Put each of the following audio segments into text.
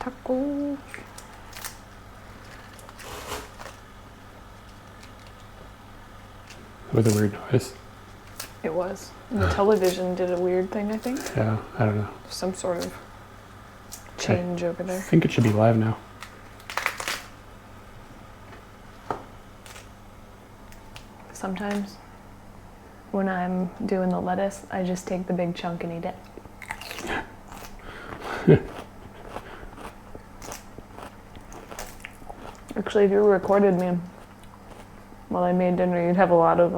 Tacos. It was a weird noise. It was. And the television did a weird thing, I think. Yeah, I don't know. Some sort of change over I there. think it should be live now. Sometimes when I'm doing the lettuce, I just take the big chunk and eat it. Actually, if you recorded me while I made dinner, you'd have a lot of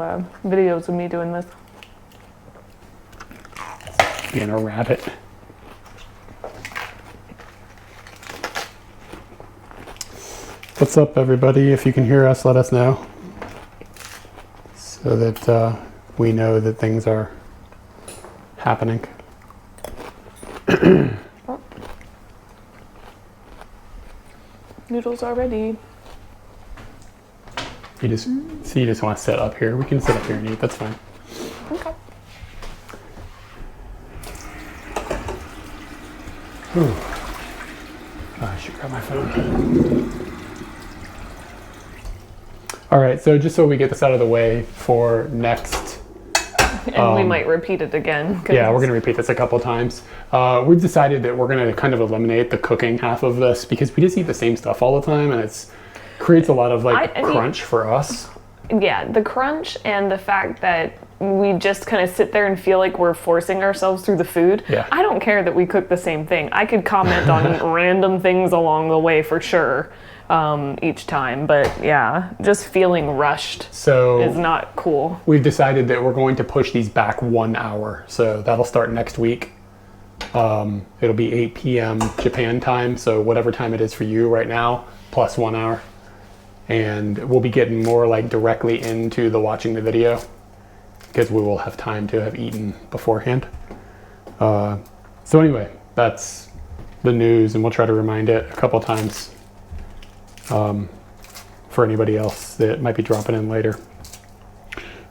videos of me doing this. Being a rabbit. What's up, everybody? If you can hear us, let us know, so that we know that things are happening. Noodles are ready. You just want to sit up here. We can sit up here and eat. That's fine. Okay. Ooh. I should grab my phone. All right, so just so we get this out of the way for next. And we might repeat it again. Yeah, we're going to repeat this a couple times. We've decided that we're going to kind of eliminate the cooking half of this because we just eat the same stuff all the time, and it creates a lot of crunch for us. Yeah, the crunch and the fact that we just kind of sit there and feel like we're forcing ourselves through the food. Yeah. I don't care that we cook the same thing. I could comment on random things along the way for sure. Each time, but yeah, just feeling rushed is not cool. We've decided that we're going to push these back 1 hour, so that'll start next week. It'll be 8 p.m. Japan time, so whatever time it is for you right now, plus 1 hour, and we'll be getting more directly into the watching the video because we will have time to have eaten beforehand. So anyway, that's the news, and we'll try to remind it a couple times. For anybody else that might be dropping in later.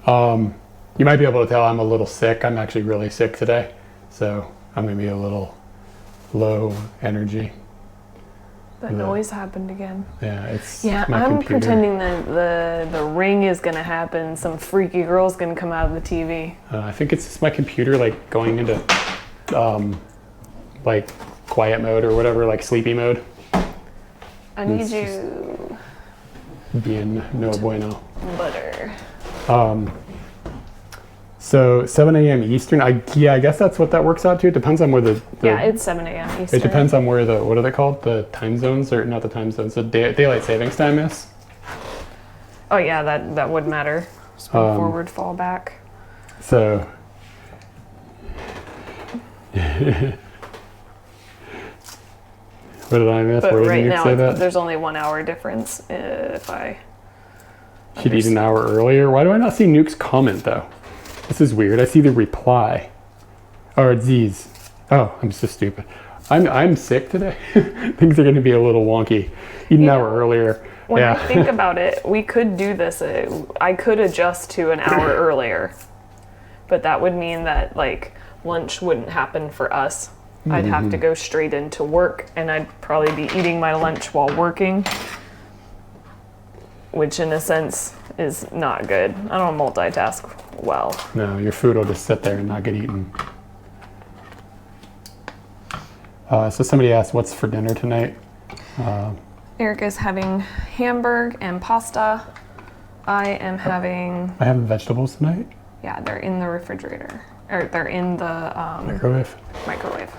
You might be able to tell I'm a little sick. I'm actually really sick today, so I'm going to be a little low energy. That noise happened again. Yeah, it's I'm computer. pretending that the ring is going to happen. Some freaky girl's going to come out of the TV. I think it's just my computer going into quiet mode or whatever, sleepy mode. I need you being no bueno. Butter. So 7 a.m. Eastern. I guess that's what that works out to. It depends on where the yeah, it's 7 a.m. Eastern. It depends on where what are they called? The time zones, or not the time zones? The daylight savings time is. Oh yeah, that would matter. Spin forward, fall back. So. What did I miss? But where right did now, say that? there's only 1 hour difference if I... She'd eat an hour earlier. Why do I not see Nuke's comment, though? This is weird. I see the reply. Or Z's. Oh, I'm so stupid. I'm sick today. Things are going to be a little wonky. Eat an hour earlier. When I think about it, we could do this. I could adjust to an hour earlier. But that would mean that, lunch wouldn't happen for us. I'd have to go straight into work, and I'd probably be eating my lunch while working, which in a sense is not good. I don't multitask well. No, your food will just sit there and not get eaten. So somebody asked, what's for dinner tonight? Eric is having hamburger and pasta. I am having... I have vegetables tonight? Yeah, they're in the refrigerator. Or they're in the... Microwave?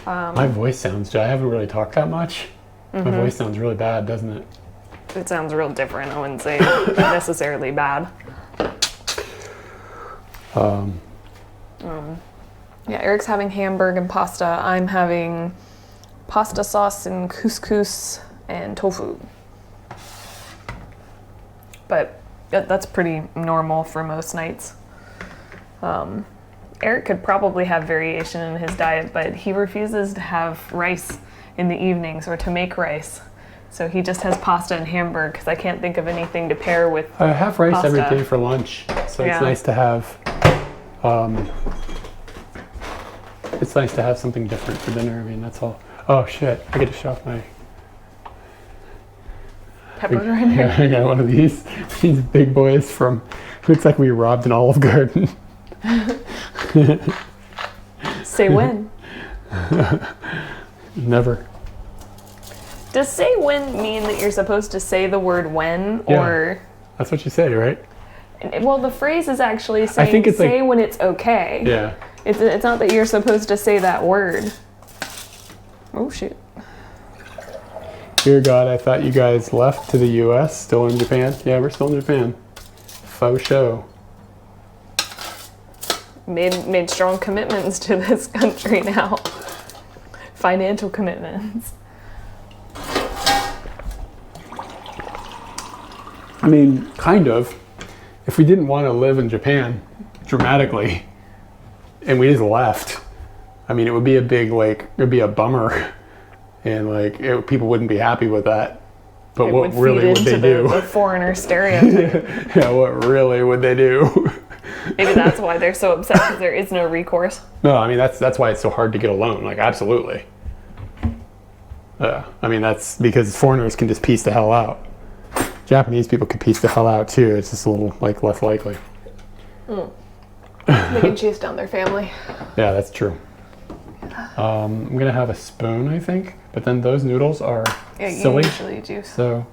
My voice sounds... I haven't really talked that much. My voice sounds really bad, doesn't it? It sounds real different. I wouldn't say necessarily bad. Yeah, Eric's having hamburger and pasta. I'm having pasta sauce and couscous and tofu. But that's pretty normal for most nights. Eric could probably have variation in his diet, but he refuses to have rice in the evenings or to make rice. So he just has pasta and hamburger because I can't think of anything to pair with I have rice pasta. every day for lunch, so it's nice to have. It's nice to have something different for dinner. I mean, that's all. Oh shit! I get to shove my. Pepper grinder. Yeah, I got one of these big boys from. Looks like we robbed an Olive Garden. Say when. Never. Does say when mean that you're supposed to say the word when, or? That's what you say, right? Well, the phrase is actually saying I think it's say like, when it's okay. Yeah. It's not that you're supposed to say that word. Oh shoot. Dear God, I thought you guys left to the U.S. Still in Japan? Yeah, we're still in Japan. Faux show. Made strong commitments to this country now. Financial commitments. I mean, kind of. If we didn't want to live in Japan dramatically, and we just left, I mean, it would be a big, like, it would be a bummer. And like people wouldn't be happy with that. But It what would really feed would into they do? the foreigner stereotype. Yeah, what really would they do? Maybe that's why they're so upset because there is no recourse. No, I mean that's why it's so hard to get a loan. Like absolutely. I mean that's because foreigners can just piece the hell out. Japanese people can piece the hell out too. It's just a little like less likely. They can chase down their family. Yeah, that's true. I'm gonna have a spoon, I think, but then those noodles are silly. Usually do. So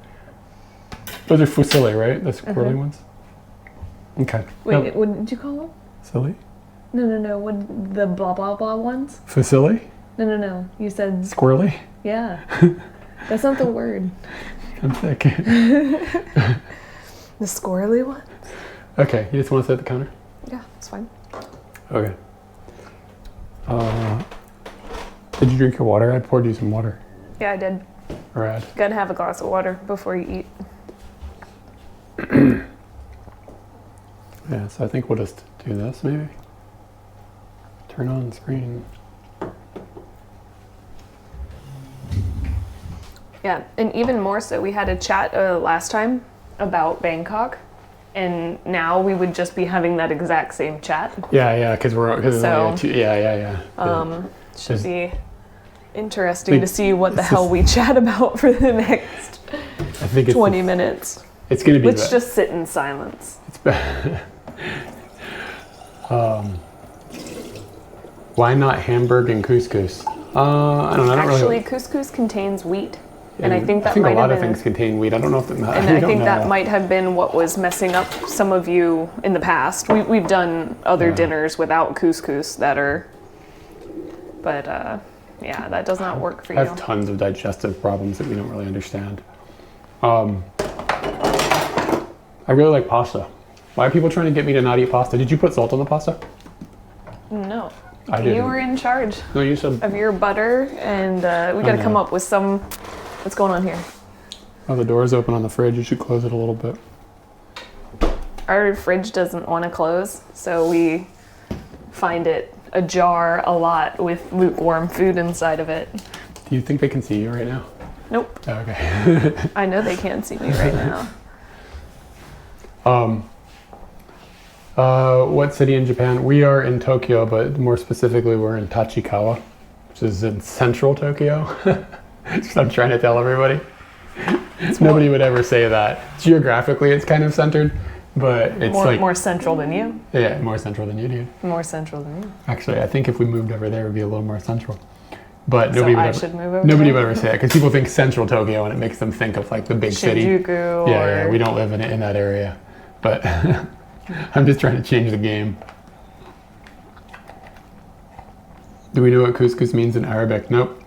those are fusilli, right? The squirrely ones. Okay. Wait, what did you call them? Silly? No. What the blah blah blah ones? Fusilli? No. You said Squirrely? yeah. That's not the word. I'm sick. The squirrely one? Okay, you just want to sit at the counter? Yeah, it's fine. Okay. Did you drink your water? I poured you some water. Yeah, I did. Rad. Gotta have a glass of water before you eat. Yeah, so I think we'll just do this maybe. Turn on the screen. Yeah, and even more so, we had a chat last time about Bangkok, and now we would just be having that exact same chat. Yeah, because we're So, yeah. Should be interesting to see what the hell we chat about for the next I think 20 minutes. It's gonna be. Let's just sit in silence. Why not Hamburg and couscous? I don't know. Actually, couscous contains wheat, and I think that a might lot have of been. things contain wheat. I don't know if that matters. And I think that might have been what was messing up some of you in the past. We've done other dinners without couscous that are, but yeah, that does not work for you. I have tons of digestive problems that we don't really understand. I really like pasta. Why are people trying to get me to not eat pasta? Did you put salt on the pasta? No. I didn't. You were in charge No, you said. of your butter, and we got to come up with some. What's going on here? Oh, the door's open on the fridge. You should close it a little bit. Our fridge doesn't want to close, so we find it ajar a lot with lukewarm food inside of it. Do you think they can see you right now? Nope. Oh, okay. I know they can't see me right now. What city in Japan? We are in Tokyo, but more specifically, we're in Tachikawa, which is in central Tokyo. So I'm trying to tell everybody. Nobody would ever say that. Geographically, it's kind of centered, but it's more central than you. Yeah, more central than you do. More central than you. Actually, I think if we moved over there, it would be a little more central. But So nobody would I ever. should move over Nobody there? would ever say that because people think central Tokyo and it makes them think of like the big city. Shinjuku Yeah, or... we don't live in that area, but I'm just trying to change the game. Do we know what couscous means in Arabic? Nope.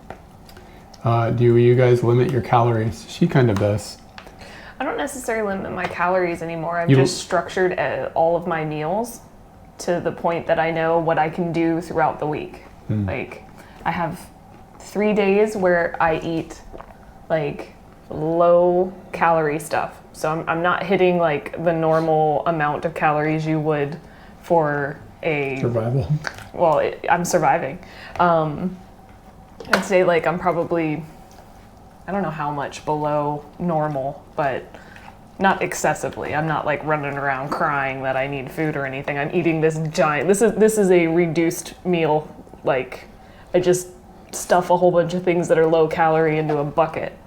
Do you guys limit your calories? She kind of does. I don't necessarily limit my calories anymore. I've You don't- just structured all of my meals to the point that I know what I can do throughout the week. Like, I have 3 days where I eat like low calorie stuff. So I'm not hitting like the normal amount of calories you would for a Survival. well, I'm surviving. I'd say like I'm probably, I don't know how much below normal, but not excessively. I'm not like running around crying that I need food or anything. I'm eating this giant, this is a reduced meal. Like I just stuff a whole bunch of things that are low calorie into a bucket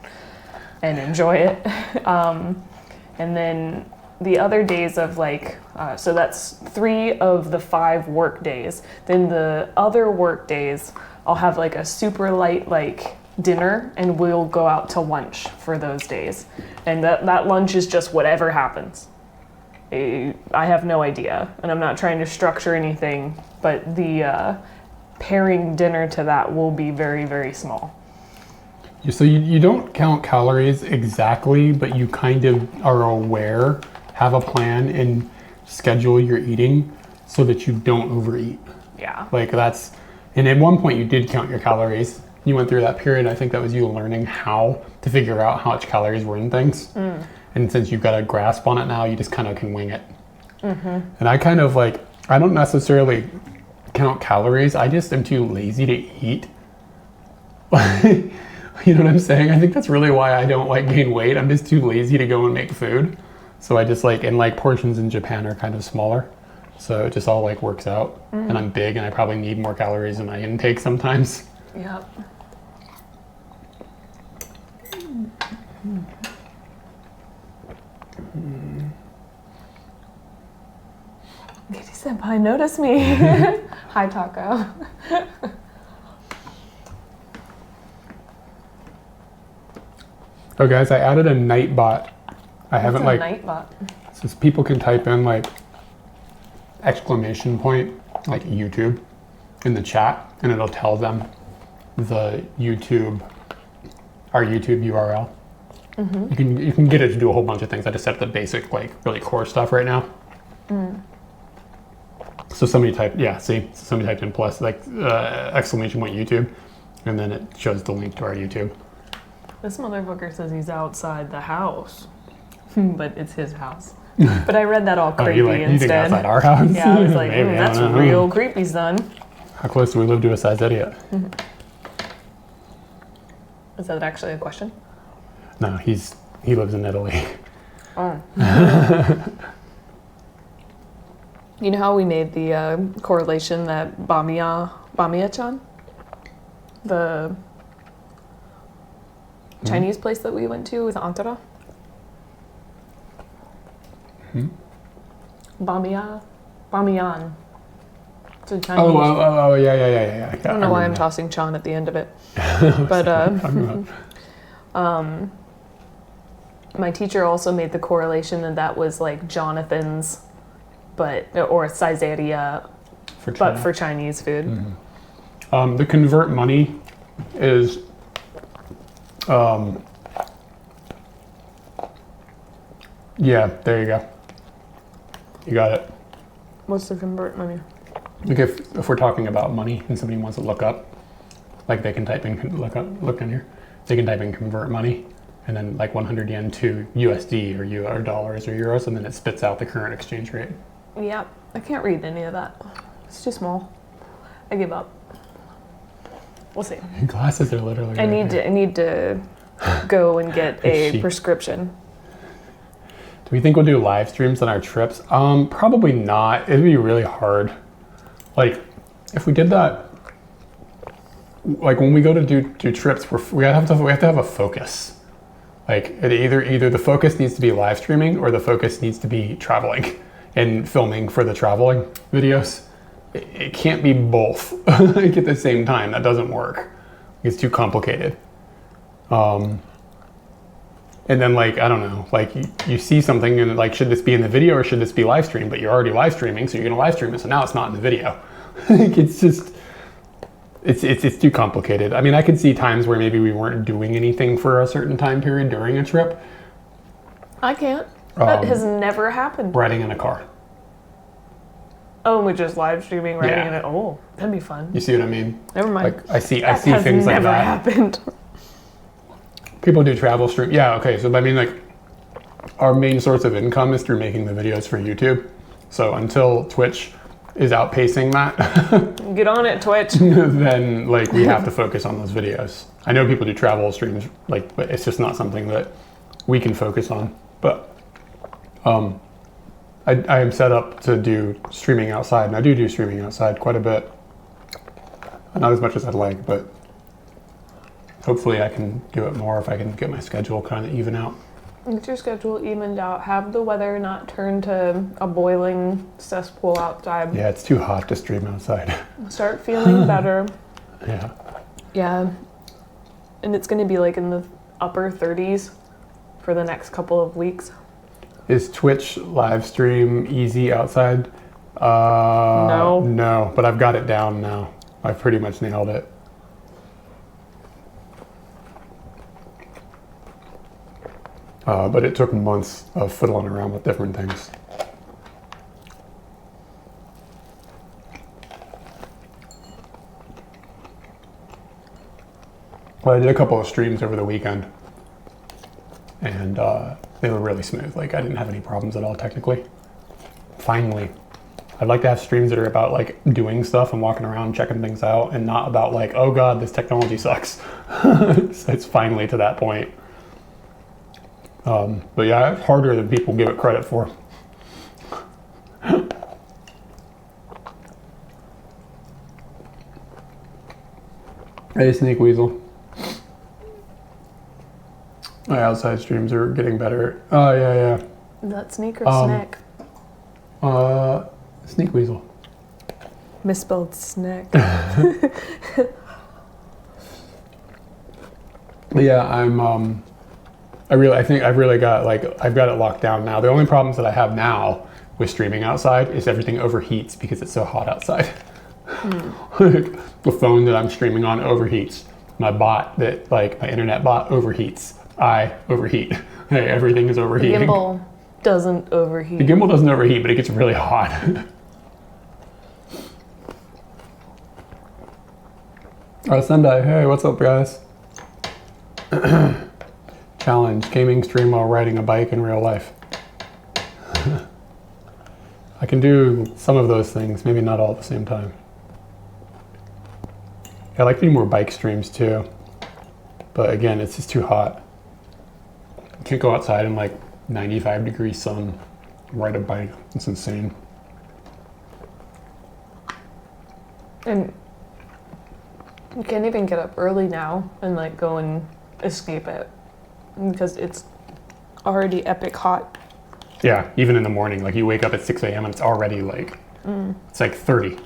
and enjoy it. And then the other days of like, so that's 3 of the 5 work days. Then the other work days, I'll have like a super light like dinner, and we'll go out to lunch for those days. And that lunch is just whatever happens. I have no idea, and I'm not trying to structure anything, but the pairing dinner to that will be very, very small. So you don't count calories exactly, but you kind of are aware, have a plan, and schedule your eating so that you don't overeat. Yeah. Like that's, and at one point you did count your calories. You went through that period. I think that was you learning how to figure out how much calories were in things. And since you've got a grasp on it now, you just kind of can wing it. And I kind of like, I don't necessarily count calories. I just am too lazy to eat. You know what I'm saying? I think that's really why I don't like gain weight. I'm just too lazy to go and make food. So I just like, and like portions in Japan are kind of smaller. So it just all like works out. And I'm big and I probably need more calories than I intake sometimes. Yep. Katie Senpai, notice me. Hi, Taco. Oh guys, I added a night bot. I haven't What's a like, night bot? since people can type in like exclamation point, like YouTube in the chat, and it'll tell them the YouTube, our YouTube URL. You can get it to do a whole bunch of things. I just set the basic, like really core stuff right now. So somebody typed, somebody typed in plus like exclamation point YouTube, and then it shows the link to our YouTube. This motherfucker says he's outside the house, but it's his house. But I read that all creepy you think instead. outside our house? Yeah, I was like, Maybe, that's I don't know. real creepy, son. How close do we live to a size idiot? Is that actually a question? No, he lives in Italy. Oh. You know how we made the correlation that Bamiya-chan, the Chinese place that we went to with Antara? Bamiyan. It's a Chinese. Yeah. I don't know why I'm tossing Chan at the end of it. But my teacher also made the correlation that was like Jonathan's, or Caesarea, but for Chinese food. The convert money is yeah, there you go. You got it. What's the convert money? Like if we're talking about money and somebody wants to look up, like they can type in, look in here, they can type in convert money and then like 100 yen to USD or dollars or euros, and then it spits out the current exchange rate. Yeah, I can't read any of that. It's too small. I give up. We'll see. Your glasses are literally I need to go and get a Sheep. prescription. Do we think we'll do live streams on our trips? Probably not. It'd be really hard. Like, if we did that, like when we go to do trips, we have to have a focus. Like, either the focus needs to be live streaming or the focus needs to be traveling and filming for the traveling videos. It can't be both like at the same time. That doesn't work. It's too complicated. And then like, I don't know, like you see something and like, should this be in the video or should this be live stream? But you're already live streaming, so you're gonna live stream it. So now it's not in the video. Like it's just, it's too complicated. I mean, I could see times where maybe we weren't doing anything for a certain time period during a trip. I can't. That has never happened. Riding in a car. Oh, we're just live streaming, riding Yeah. in it. Oh, that'd be fun. You see what I mean? Never mind. Like I see that things like has never that. happened. People do travel stream. Yeah, okay. So I mean, like, our main source of income is through making the videos for YouTube. So until Twitch is outpacing that, Get on it, Twitch. then like we have to focus on those videos. I know people do travel streams, like, but it's just not something that we can focus on. But I am set up to do streaming outside, and I do streaming outside quite a bit. Not as much as I'd like, but hopefully I can do it more if I can get my schedule kind of even out. Get your schedule evened out. Have the weather not turn to a boiling cesspool outside. Yeah, it's too hot to stream outside. Start feeling better. Yeah. Yeah. And it's going to be like in the upper 30s for the next couple of weeks. Is Twitch live stream easy outside? No. No, but I've got it down now. I've pretty much nailed it. But it took months of fiddling around with different things. Well, I did a couple of streams over the weekend, and they were really smooth. Like, I didn't have any problems at all technically. Finally. I'd like to have streams that are about like doing stuff and walking around checking things out, and not about like, oh god, this technology sucks. It's finally to that point. But yeah, it's harder than people give it credit for. Hey, Sneak Weasel. My outside streams are getting better. Oh, yeah. Is that sneak or snack? Sneak Weasel. Misspelled snack. Yeah, I think I've really got I've got it locked down now. The only problems that I have now with streaming outside is everything overheats because it's so hot outside. The phone that I'm streaming on overheats. My internet bot overheats. I overheat. Hey, everything is overheating. The gimbal doesn't overheat. The gimbal doesn't overheat, but it gets really hot. Sendai, hey, what's up, guys? Challenge, gaming stream while riding a bike in real life. I can do some of those things, maybe not all at the same time. I like to do more bike streams too, but again, it's just too hot. I can't go outside in like 95-degree sun, ride a bike. It's insane. And you can't even get up early now and like go and escape it because it's already epic hot. Yeah, even in the morning, like you wake up at 6 a.m. and it's already like, it's like 30.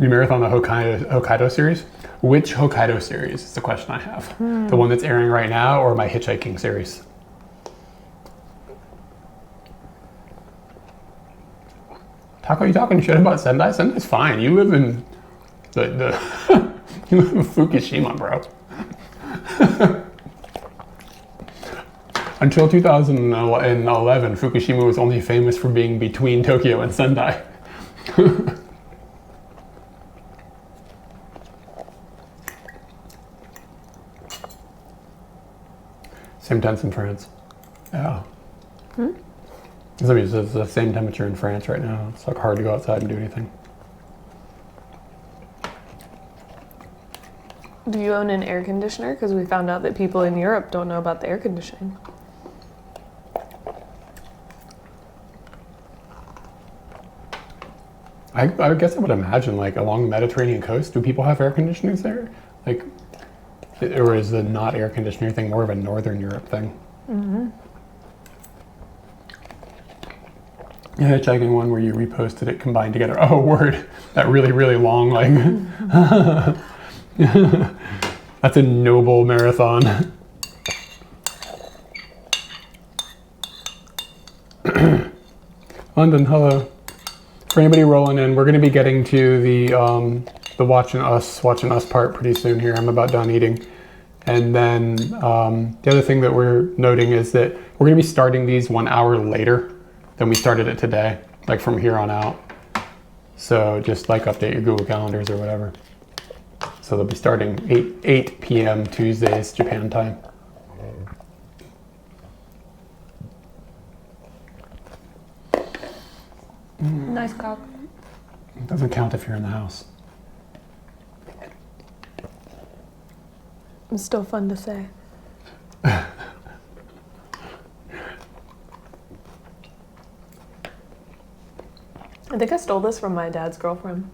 You marathon the Hokkaido series? Which Hokkaido series is the question I have. The one that's airing right now or my hitchhiking series? Taco, you talking shit about Sendai? Sendai's fine. You live in you live in Fukushima, bro. Until 2011, Fukushima was only famous for being between Tokyo and Sendai. Same temps in France. Yeah. It's the same temperature in France right now. It's like hard to go outside and do anything. Do you own an air conditioner? Because we found out that people in Europe don't know about the air conditioning. I guess I would imagine, like, along the Mediterranean coast, do people have air conditioners there? Like, or is the not air conditioner thing more of a Northern Europe thing? Mm-hmm. Yeah, hitchhiking one where you reposted it combined together. Oh, word. That really, really long, like... That's a noble marathon. London, hello. For anybody rolling in, we're going to be getting to the watching us part pretty soon here. I'm about done eating. And then the other thing that we're noting is that we're going to be starting these 1 hour later than we started it today, like from here on out. So just like update your Google calendars or whatever. So they'll be starting 8 p.m. Tuesdays, Japan time. Nice cock. It doesn't count if you're in the house. It's still fun to say. I think I stole this from my dad's girlfriend.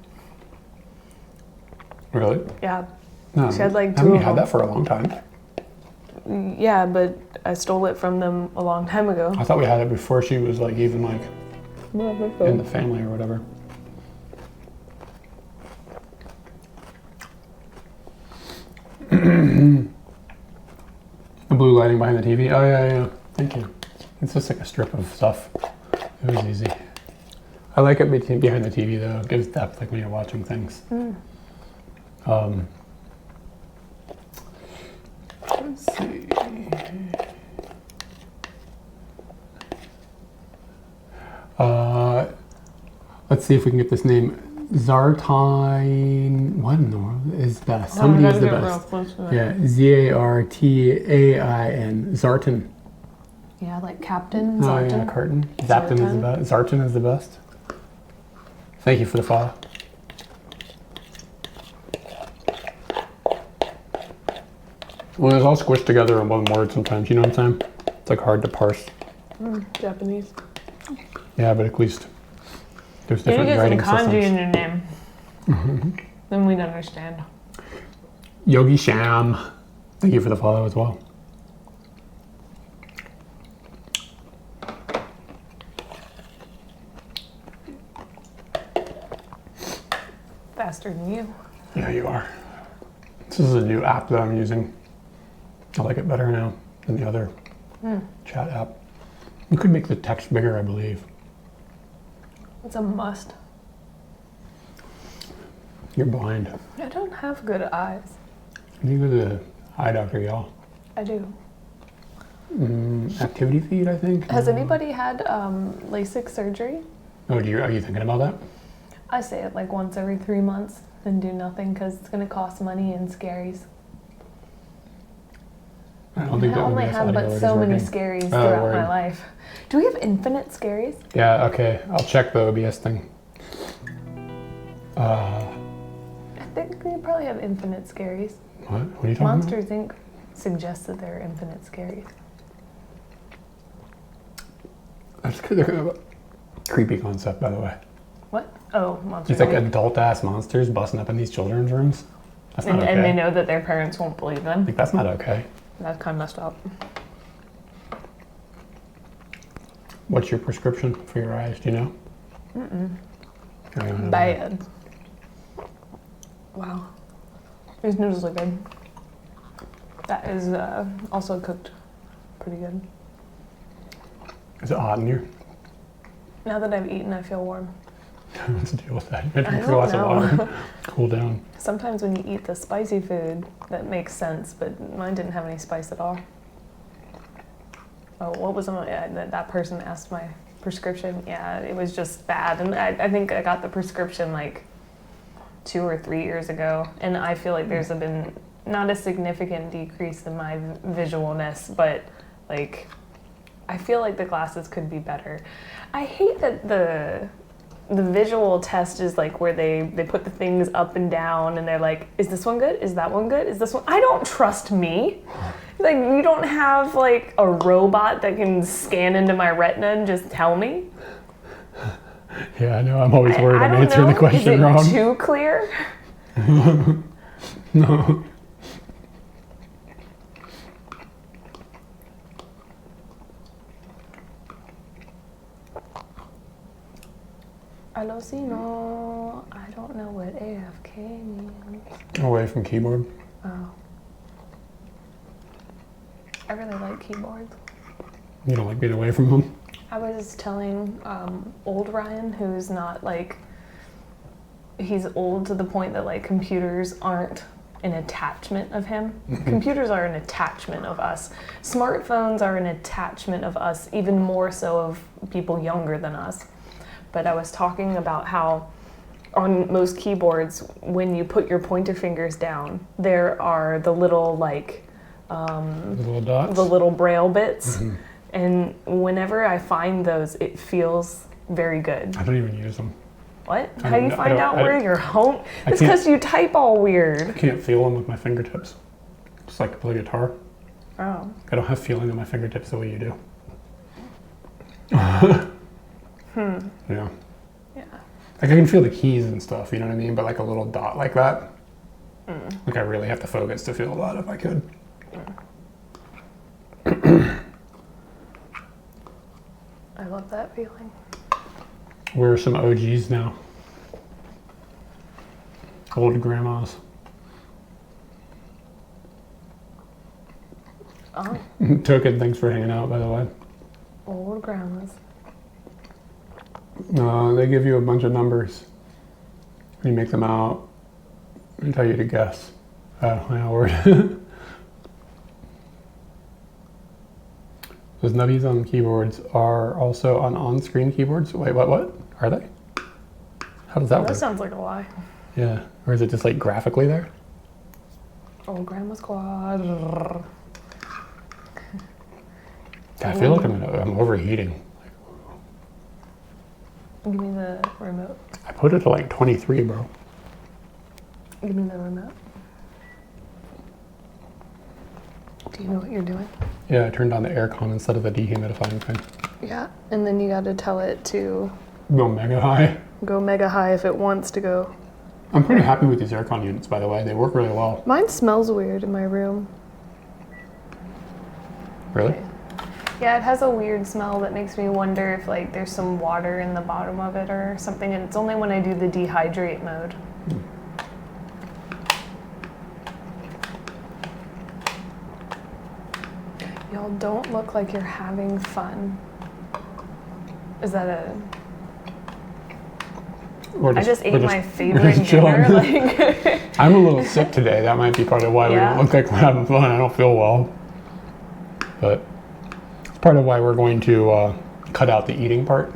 Really? Yeah. No. She had like 2 Haven't you of had them. that for a long time? Yeah, but I stole it from them a long time ago. I thought we had it before she was like even like in the family or whatever. The blue lighting behind the TV. Oh yeah. Thank you. It's just like a strip of stuff. It was easy. I like it behind the TV though. It gives depth, like when you're watching things. Let's see. Let's see if we can get this name. Zartine. What in the world is best? Somebody is the best. Yeah, Zartain. Zartan. Yeah, like Captain Oh Zartan. yeah, Carton. Zapton is the best. Zartan is the best. Thank you for the follow. Well, it's all squished together in one word sometimes, you know what I'm saying? It's like hard to parse. Japanese. Yeah, but at least there's You different need to writing get some kanji systems. in your name. Then we'd understand. Yogi Sham. Thank you for the follow as well. Faster than you. Yeah, you are. This is a new app that I'm using. I like it better now than the other chat app. You could make the text bigger, I believe. It's a must. You're blind. I don't have good eyes. You go to the eye doctor, y'all. I do. Activity feed, I think. Has anybody had LASIK surgery? Oh, are you thinking about that? I say it like once every 3 months and do nothing because it's going to cost money and scaries. I don't think I that only OBS have audio but is so many working. scaries Oh, throughout word. my life. Do we have infinite scaries? Yeah, okay. I'll check the OBS thing. I think we probably have infinite scaries. What? What are you talking Monsters Inc. suggests that there are infinite scaries. about? That's kind of a creepy concept, by the way. What? Oh, Monsters It's like Inc. adult-ass monsters busting up in these children's rooms. That's not And, okay. and they know that their parents won't believe them. Like, that's not okay. That's kind of messed up. What's your prescription for your eyes? Do you know? I don't know. Bad. Wow. These noodles look good. That is also cooked pretty good. Is it hot in here? Now that I've eaten, I feel warm. What's the deal with that? You have to I drink a don't glass of know. water. Cool down. Sometimes when you eat the spicy food, that makes sense, but mine didn't have any spice at all. Oh, what was that person asked my prescription? Yeah, it was just bad. And I think I got the prescription like 2 or 3 years ago, and I feel like there's been not a significant decrease in my visualness, but like I feel like the glasses could be better. I hate that the visual test is like where they put the things up and down and they're like, is this one good? Is that one good? Is this one? I don't trust me. Like, you don't have like a robot that can scan into my retina and just tell me? Yeah, I know. I'm always worried I I'm don't answering know. the question Is it wrong. too clear? No. Alocino. I don't know what AFK means. Away from keyboard. Oh. I really like keyboards. You don't like being away from them? I was telling old Ryan, who's not like, he's old to the point that like computers aren't an attachment of him. Computers are an attachment of us. Smartphones are an attachment of us, even more so of people younger than us. But I was talking about how on most keyboards, when you put your pointer fingers down, there are the little like, The little dots? the little braille bits. And whenever I find those, it feels very good. I don't even use them. What? I How do you don't- I find don't- out I where don't- you're home? I It's can't- because you type all weird. I can't feel them with my fingertips. Just like I play guitar. Oh. I don't have feeling on my fingertips the way you do. Yeah. Yeah. Like I can feel the keys and stuff, you know what I mean? But like a little dot like that. Like I really have to focus to feel that if I could. I love that feeling. Where are some OGs now? Old grandmas. Oh, Token, thanks for hanging out, by the way. old grandmas. They give you a bunch of numbers. You make them out and tell you to guess. My word. Those nubbies on keyboards are also on-screen keyboards. Wait, what? Are they? How does that work? That sounds like a lie. Yeah. Or is it just like graphically there? Old grandma squad. I feel like I'm overheating. Give me the remote. I put it to like 23, bro. Give me the remote. Do you know what you're doing? Yeah, I turned on the aircon instead of the dehumidifying thing. Yeah, and then you got to tell it to Go mega high. go mega high if it wants to go. I'm pretty happy with these aircon units, by the way. They work really well. Mine smells weird in my room. Really? Yeah, it has a weird smell that makes me wonder if like there's some water in the bottom of it or something, and it's only when I do the dehydrate mode. Y'all don't look like you're having fun. Is that a... I just ate my favorite dinner. Like I'm a little sick today. That might be part of why we don't look like we're having fun. I don't feel well. But it's part of why we're going to cut out the eating part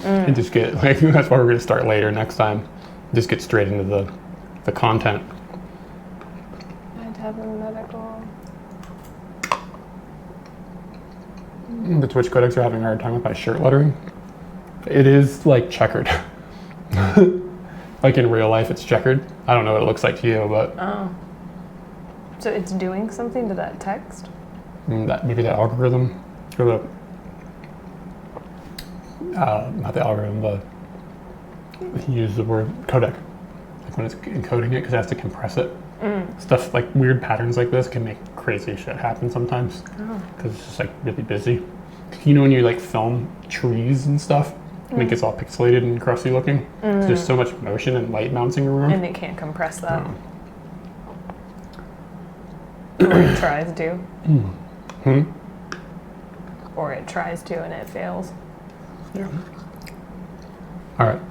and just get, like, that's why we're going to start later next time. Just get straight into the content. I'd have a medical... The Twitch codecs are having a hard time with my shirt lettering. It is like checkered. Like in real life, it's checkered. I don't know what it looks like to you, but Oh. So it's doing something to that text? that maybe the algorithm, or not the algorithm, but he used the word codec, like when it's encoding it, because it has to compress it. Stuff like weird patterns like this can make crazy shit happen sometimes, because it's just like really busy. You know when you like film trees and stuff, and it gets all pixelated and crusty looking? There's so much motion and light bouncing around. And it can't compress that. Or it tries to. Or it tries to and it fails. Yeah. All right.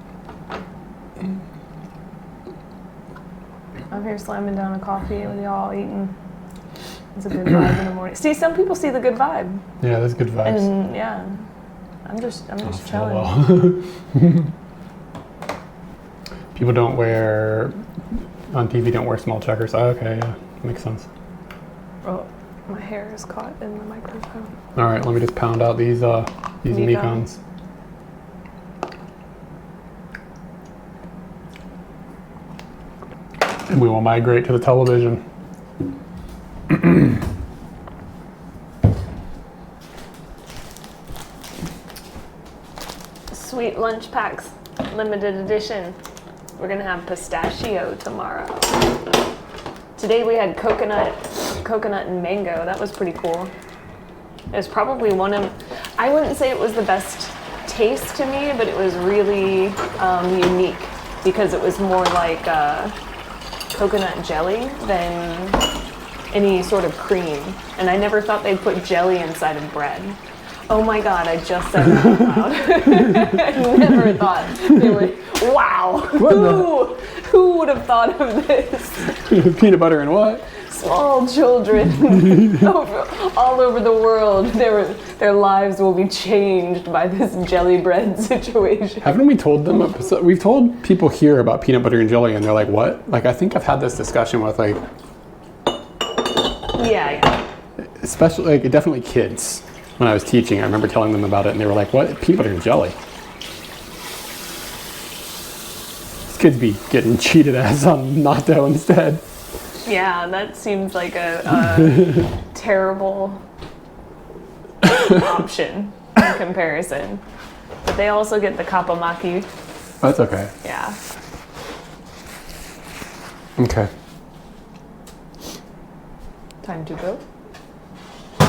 I'm here slamming down a coffee with y'all eating. It's a good vibe in the morning. See, some people see the good vibe. Yeah, that's good vibes. And yeah, I'm just chilling. Well. People don't wear, on TV don't wear small checkers. Oh, okay, yeah, makes sense. Oh, my hair is caught in the microphone. All right, let me just pound out these Nikons. And we will migrate to the television. Sweet lunch packs, limited edition. We're gonna have pistachio tomorrow. Today we had coconut and mango. That was pretty cool. It was probably one of, I wouldn't say it was the best taste to me, but it was really unique because it was more like coconut jelly than any sort of cream. And I never thought they'd put jelly inside of bread. Oh my God, I just said that out loud. I never thought they would, wow, who would have thought of this? Peanut butter and what? Small children all over the world, their lives will be changed by this jelly bread situation. Haven't we told them? We've told people here about peanut butter and jelly, and they're like, "What?" Like, I think I've had this discussion with like, yeah. Especially like definitely kids. When I was teaching, I remember telling them about it, and they were like, "What? Peanut butter and jelly?" These kids be getting cheated as on natto instead. Yeah, that seems like a terrible option in comparison. But they also get the kapamaki, That's okay. Yeah. Okay. Time to go.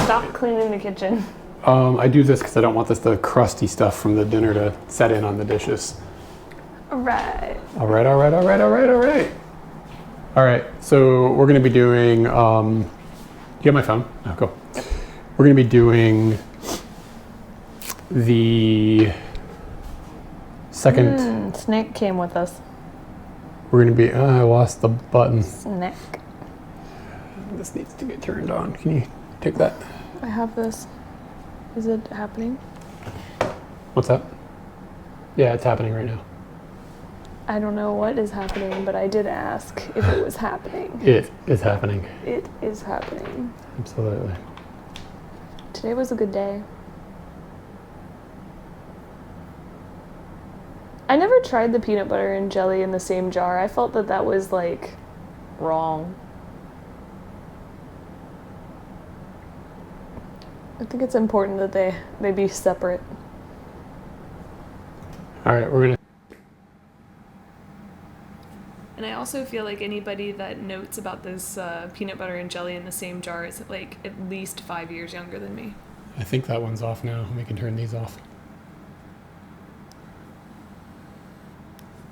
Stop cleaning the kitchen. I do this because I don't want the crusty stuff from the dinner to set in on the dishes. All right. All right, so we're going to be doing, do you have my phone? Oh, cool. Yep. We're going to be doing the second. Snake came with us. We're going to be, I lost the button. Snake. This needs to get turned on. Can you take that? I have this. Is it happening? What's that? Yeah, it's happening right now. I don't know what is happening, but I did ask if it was happening. It is happening. It is happening. Absolutely. Today was a good day. I never tried the peanut butter and jelly in the same jar. I felt that that was, like, wrong. I think it's important that they be separate. All right, we're going to. And I also feel like anybody that notes about this peanut butter and jelly in the same jar is, like, at least 5 years younger than me. I think that one's off now. We can turn these off.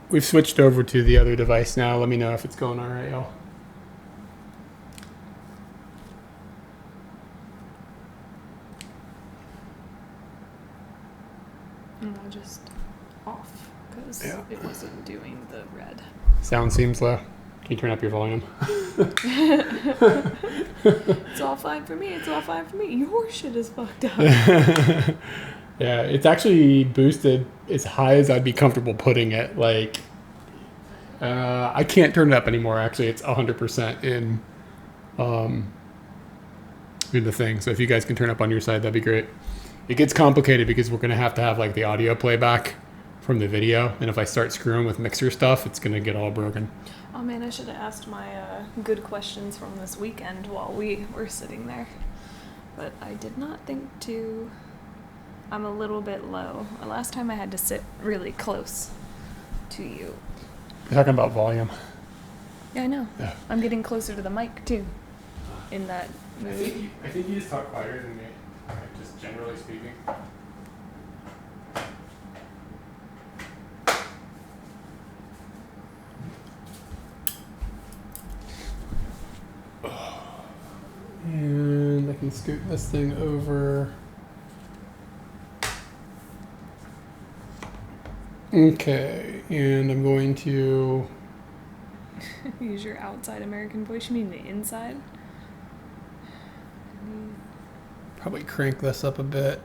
We've switched over to the other device now. Let me know if it's going all right, y'all. And I'll just off because it wasn't doing the red. Sound seems low. Can you turn up your volume? It's all fine for me. It's all fine for me. Your shit is fucked up. Yeah, it's actually boosted as high as I'd be comfortable putting it. Like, I can't turn it up anymore. Actually, it's 100% in the thing. So if you guys can turn up on your side, that'd be great. It gets complicated because we're gonna have to have like the audio playback from the video, and if I start screwing with mixer stuff, it's gonna get all broken. Oh man, I should have asked my good questions from this weekend while we were sitting there, but I did not think to. I'm a little bit low. Last time I had to sit really close to you. You're talking about volume. Yeah, I know. Yeah. I'm getting closer to the mic too. In that mood. I think you just talk quieter than me, just generally speaking. And I can scoot this thing over. Okay, and I'm going to Use your outside American voice. You mean the inside? probably crank this up a bit.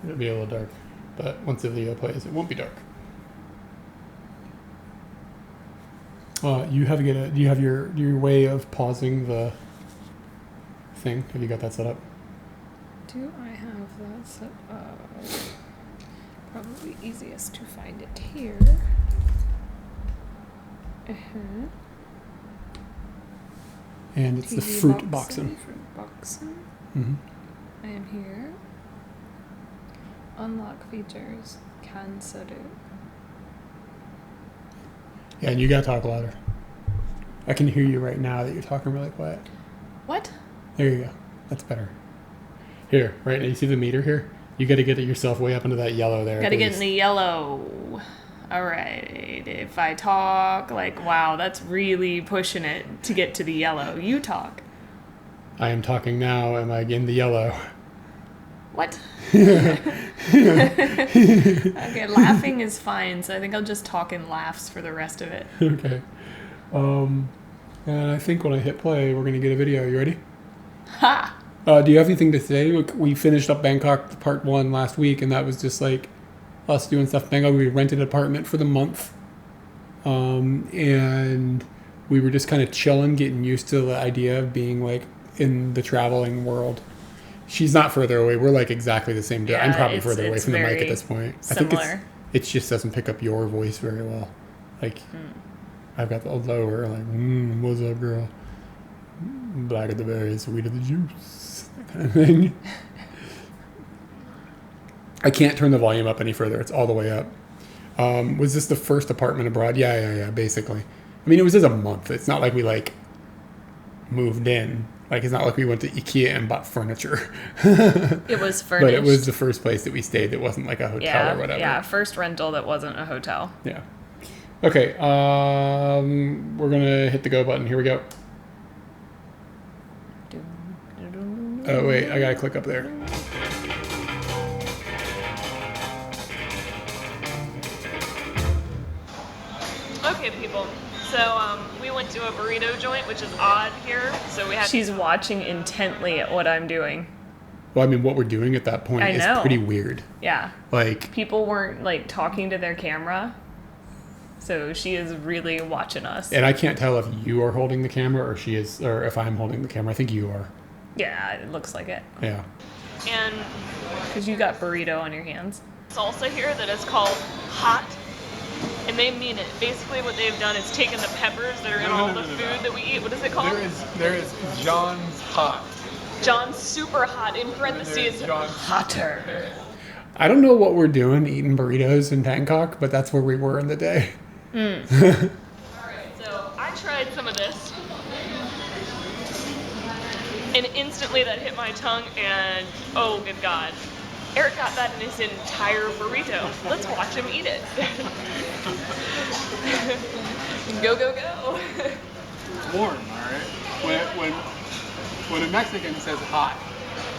It'll be a little dark, but once the video plays, it won't be dark. You have to get do you have your way of pausing the thing? Have you got that set up? Do I have that set up? Probably easiest to find it here. And it's the TV fruit boxing. Fruit boxing. Mm-hmm. I am here. Unlock features. Cancel. Yeah, and you gotta talk louder. I can hear you right now that you're talking really quiet. What? There you go. That's better. Here, right now, you see the meter here? You gotta get it yourself way up into that yellow there. Gotta get in the yellow. Alright. If I talk, like, wow, that's really pushing it to get to the yellow. You talk. I am talking now. Am I in the yellow? What? Okay, laughing is fine, so I think I'll just talk in laughs for the rest of it. Okay. And I think when I hit play, we're gonna get a video. You ready? Ha! Do you have anything to say? Look, we finished up Bangkok part 1 last week, and that was just like us doing stuff in Bangkok. We rented an apartment for the month, and we were just kind of chilling, getting used to the idea of being like in the traveling world. She's not further away. We're like exactly the same. Yeah, I'm probably further away from the mic at this point. Similar. I think it just doesn't pick up your voice very well. Like I've got the lower, like, what's up, girl? Black of the berry, sweet of the juice, that kind of thing. I can't turn the volume up any further. It's all the way up. Was this the first apartment abroad? Yeah, basically. I mean, it was just a month. It's not like we, like, moved in. Like, it's not like we went to IKEA and bought furniture. It was furnished. But it was the first place that we stayed that wasn't like a hotel or whatever. Yeah, first rental that wasn't a hotel. Yeah. Okay, we're going to hit the go button. Here we go. Oh, wait, I got to click up there. Okay, people. So we went to a burrito joint, which is odd here. So we had. She's watching intently at what I'm doing. Well, I mean, what we're doing at that point is pretty weird. Yeah. Like, people weren't like talking to their camera, so she is really watching us. And I can't tell if you are holding the camera or she is, or if I'm holding the camera. I think you are. Yeah, it looks like it. Yeah. And because you got burrito on your hands. Salsa here that is called hot. And they mean it. Basically what they've done is taken the peppers that are in all the food that we eat. What is it called? There is John's Hot. John's super hot, in parentheses, hotter. I don't know what we're doing eating burritos in Bangkok, but that's where we were in the day. Alright, so I tried some of this. And instantly that hit my tongue and, oh good God. Eric got that in his entire burrito. Let's watch him eat it. Go, go, go. It's warm, alright? When a Mexican says hot,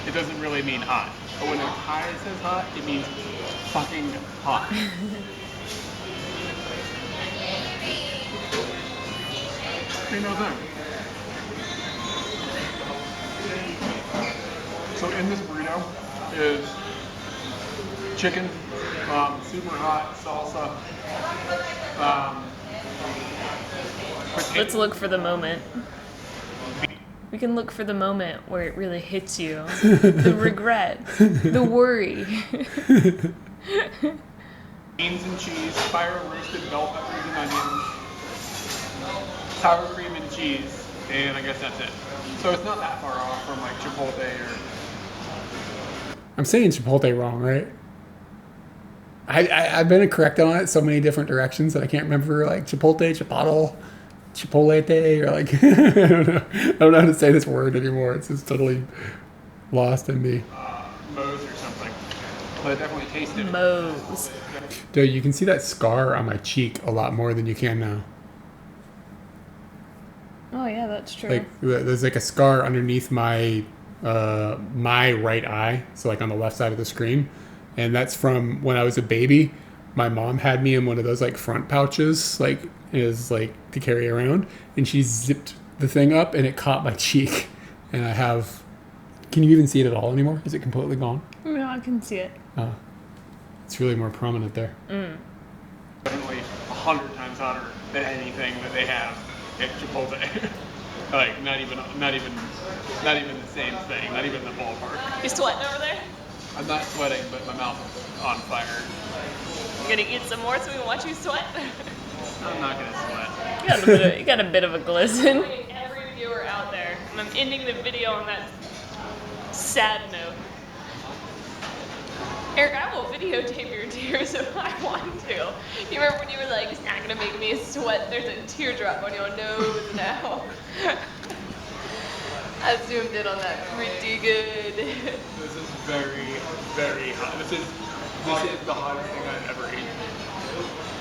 it doesn't really mean hot. But when a Thai says hot, it means fucking hot. You know that. So in this burrito is chicken, super hot salsa. Let's look for the moment. We can look for the moment where it really hits you. The regret. The worry. Beans and cheese, fire roasted bell peppers and onions, sour cream and cheese, and I guess that's it. So it's not that far off from like Chipotle or... I'm saying Chipotle wrong, right? I've been corrected on it so many different directions that I can't remember, like Chipotle, Chipotle, or like I don't know how to say this word anymore. It's just totally lost in me. Moe's or something. But it definitely tasted. Moe's. Dude, you can see that scar on my cheek a lot more than you can now. Oh yeah, that's true. Like there's like a scar underneath my right eye, so like on the left side of the screen, and that's from when I was a baby. My mom had me in one of those like front pouches, like is like to carry around, and she zipped the thing up and it caught my cheek, and I have. Can you even see it at all anymore? Is it completely gone? No, I can see it. It's really more prominent there. Definitely 100 times hotter than anything that they have at Chipotle. Like not even the same thing, not even the ballpark. You sweating over there? I'm not sweating, but my mouth is on fire. You gonna eat some more so we can watch you sweat? I'm not gonna sweat. You got a bit of a glisten. Every viewer out there, and I'm ending the video on that sad note. Eric, I will videotape your tears if I want to. You remember when you were like, it's not gonna make me sweat, there's a teardrop on your nose now. I zoomed in on that pretty good. This is very, very hot. This is the hottest thing I've ever eaten.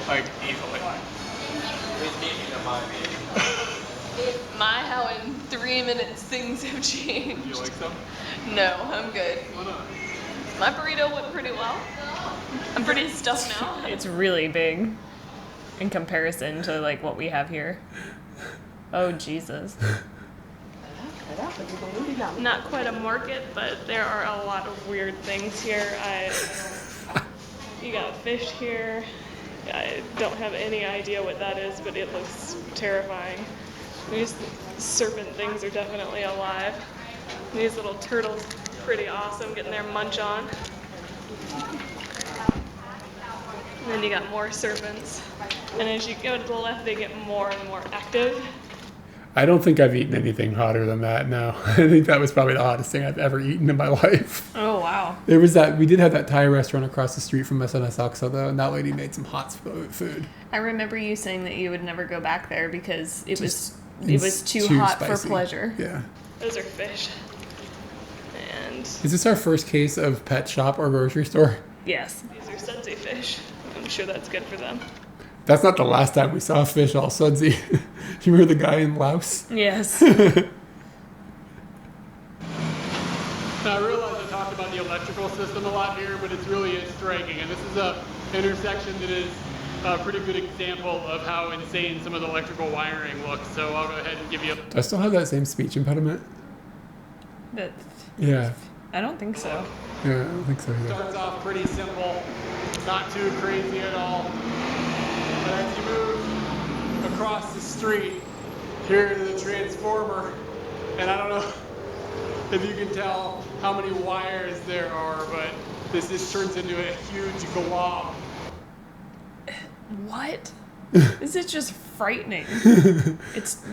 Like, easily. My, how in 3 minutes things have changed. Do you like some? No, I'm good. Why not? My burrito went pretty well. I'm pretty stuffed now. It's really big in comparison to like what we have here. Oh Jesus. Not quite a market, but there are a lot of weird things here. You got fish here. I don't have any idea what that is, but it looks terrifying. These serpent things are definitely alive. These little turtles, pretty awesome, getting their munch on. And then you got more serpents. And as you go to the left, they get more and more active. I don't think I've eaten anything hotter than that. No, I think that was probably the hottest thing I've ever eaten in my life. Oh wow. There was that. We did have that Thai restaurant across the street from us in Asakusa, though, and that lady made some hot food. I remember you saying that you would never go back there because it was too too hot spicy. for pleasure. Yeah. Those are fish. And Is this our first case of pet shop or grocery store? yes, these are sudsy fish. I'm sure that's good for them. That's not the last time we saw a fish all sudsy. You remember the guy in Laos? Yes. Now, I realize I talked about the electrical system a lot here, but it's really striking. And this is a intersection that is a pretty good example of how insane some of the electrical wiring looks. So I'll go ahead and give you Do I still have that same speech impediment? But Yeah. I don't think so. Yeah, I don't think so either. Starts off pretty simple, not too crazy at all. But as you move across the street, here to the transformer, and I don't know if you can tell how many wires there are, but this just turns into a huge glob. What? This is just frightening. It's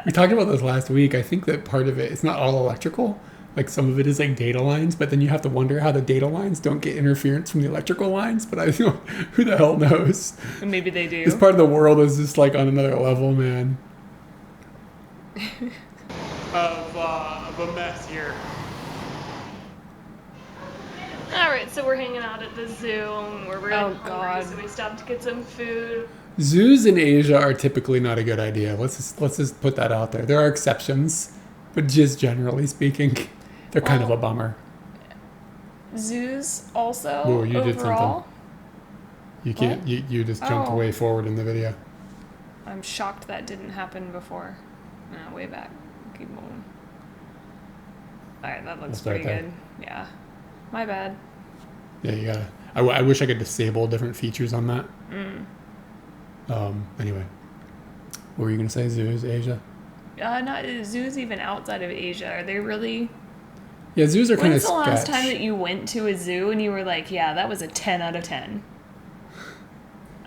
We talked about this last week. I think that part of it, it's not all electrical. Like some of it is like data lines, but then you have to wonder how the data lines don't get interference from the electrical lines. But I don't, who the hell knows? maybe they do. This part of the world is just like on another level, man. Of a mess here. All right, so we're hanging out at the zoo, and we're really hungry, God. so we stopped to get some food. Zoos in Asia are typically not a good idea. Let's just put that out there. There are exceptions, but just generally speaking, they're kind of a bummer. Zoos also Whoa, you did overall. You can't. You just jumped Oh. way forward in the video. I'm shocked that didn't happen before. No, way back. Keep moving. All right, that looks start pretty there. good. Yeah, my bad. Yeah, you gotta. I wish I could disable different features on that. Anyway, what were you gonna say? Zoos, Asia? Not zoos even outside of Asia. Are they really? Yeah, zoos are kind of When's the last sketch. time that you went to a zoo and you were like, yeah, that was a 10 out of 10?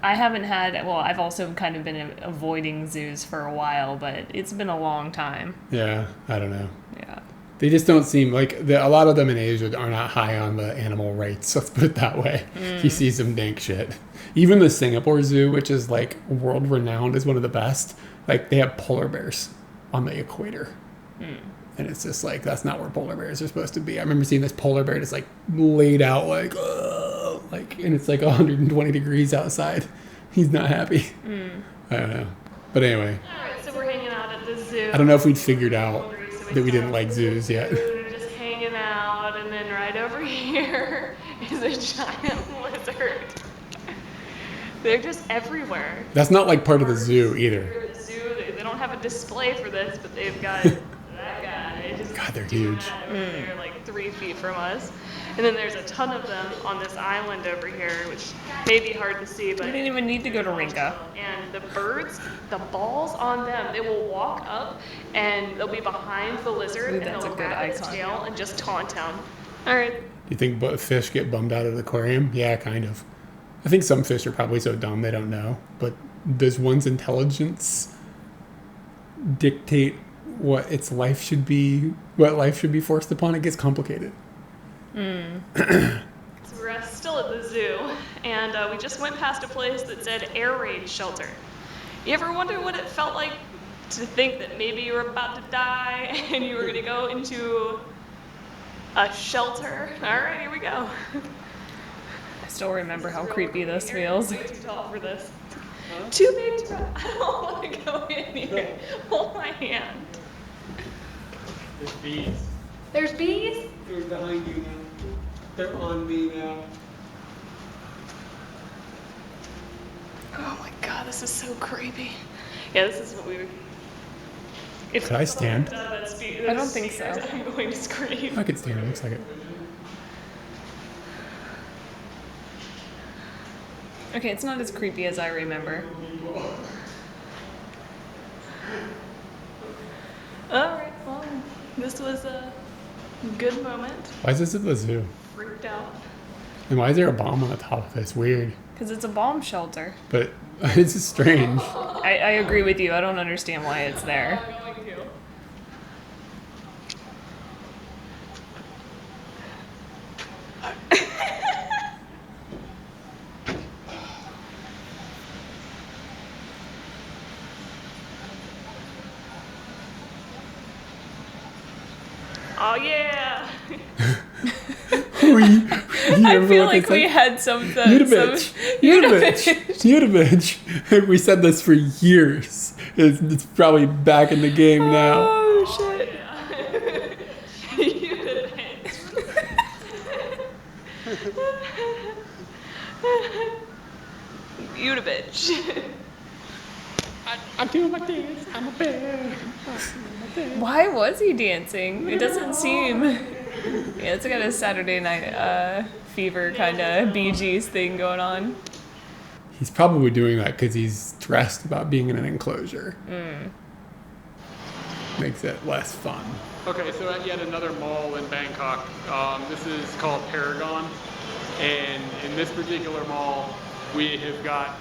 I haven't had, well, I've also kind of been avoiding zoos for a while, but it's been a long time. Yeah, I don't know. Yeah. They just don't seem like a lot of them in Asia are not high on the animal rights. Let's put it that way. You see some dank shit. Even the Singapore Zoo, which is like world renowned, is one of the best. Like they have polar bears on the equator. And it's just like, that's not where polar bears are supposed to be. I remember seeing this polar bear just like laid out like, and it's like 120 degrees outside. He's not happy. I don't know. But anyway, All right, so we're hanging out at the zoo. I don't know if we'd figured out that we didn't like zoos yet. We're just hanging out, and then right over here is a giant lizard. They're just everywhere. That's not like part of the zoo either. They're at the zoo. They don't have a display for this, but they've got that guy. Just God, they're doing huge. that. They're like 3 feet from us. And then there's a ton of them on this island over here, which may be hard to see, but We didn't even need to go to Rinka. and the birds, the balls on them, they will walk up and they'll be behind the lizard Ooh, and that's they'll a good grab its icon. tail and just taunt him. All right. Do you think fish get bummed out of the aquarium? Yeah, kind of. I think some fish are probably so dumb they don't know. But does one's intelligence dictate what its life should be, what life should be forced upon? It gets complicated. So we're still at the zoo, and we just went past a place that said air raid shelter. You ever wonder what it felt like to think that maybe you were about to die and you were going to go into a shelter? All right, here we go. I still remember how creepy this feels. Way too tall for this. Too big to run. I don't want to go in here. Hold my hand. There's bees. There's bees? They're behind you now. They're on me now. Oh my god, this is so creepy. Yeah, this is what we were. If Could I stand? I don't think so. I'm going to scream. I could stand. It looks like it. Okay, it's not as creepy as I remember. Alright, well, this was a good moment. Why is this at the zoo? Freaked out. And why is there a bomb on the top of this? Weird. Because it's a bomb shelter. But it's just strange. I agree with you. I don't understand why it's there. Going Oh yeah. I feel like we had something. Yudovich. We said this for years. It's probably back in the game now. Oh shit. Yudovich. I'm doing my dance. I'm a bear. Why was he dancing? It doesn't seem. Yeah, it's got a Saturday Night Fever kind of Bee Gees thing going on. He's probably doing that because he's stressed about being in an enclosure. Makes it less fun. Okay, so at yet another mall in Bangkok, this is called Paragon, and in this particular mall, we have got...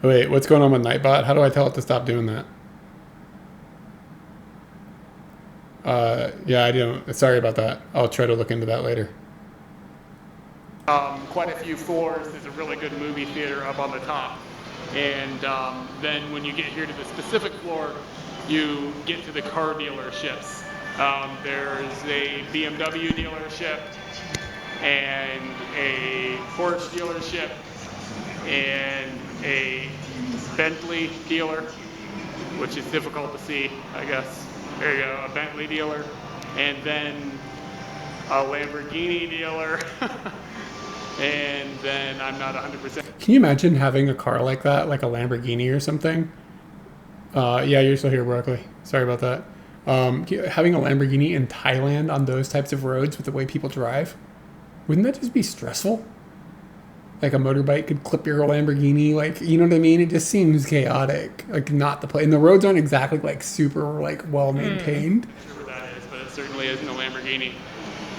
Wait, what's going on with Nightbot? How do I tell it to stop doing that? Yeah, I don't. Sorry about that. I'll try to look into that later. Quite a few floors. There's a really good movie theater up on the top. And then when you get here to the specific floor, you get to the car dealerships. There's a BMW dealership and a Porsche dealership and a Bentley dealer, which is difficult to see, I guess. There you go, a Bentley dealer, and then a Lamborghini dealer, and then I'm not 100%. Can you imagine having a car like that, like a Lamborghini or something? Yeah, you're still here, Broccoli. Sorry about that. Having a Lamborghini in Thailand on those types of roads with the way people drive, wouldn't that just be stressful? Like a motorbike could clip your Lamborghini, like, you know what I mean? It just seems chaotic, like not the place. And the roads aren't exactly like super like well maintained. I'm not sure what that is, but it certainly isn't a Lamborghini.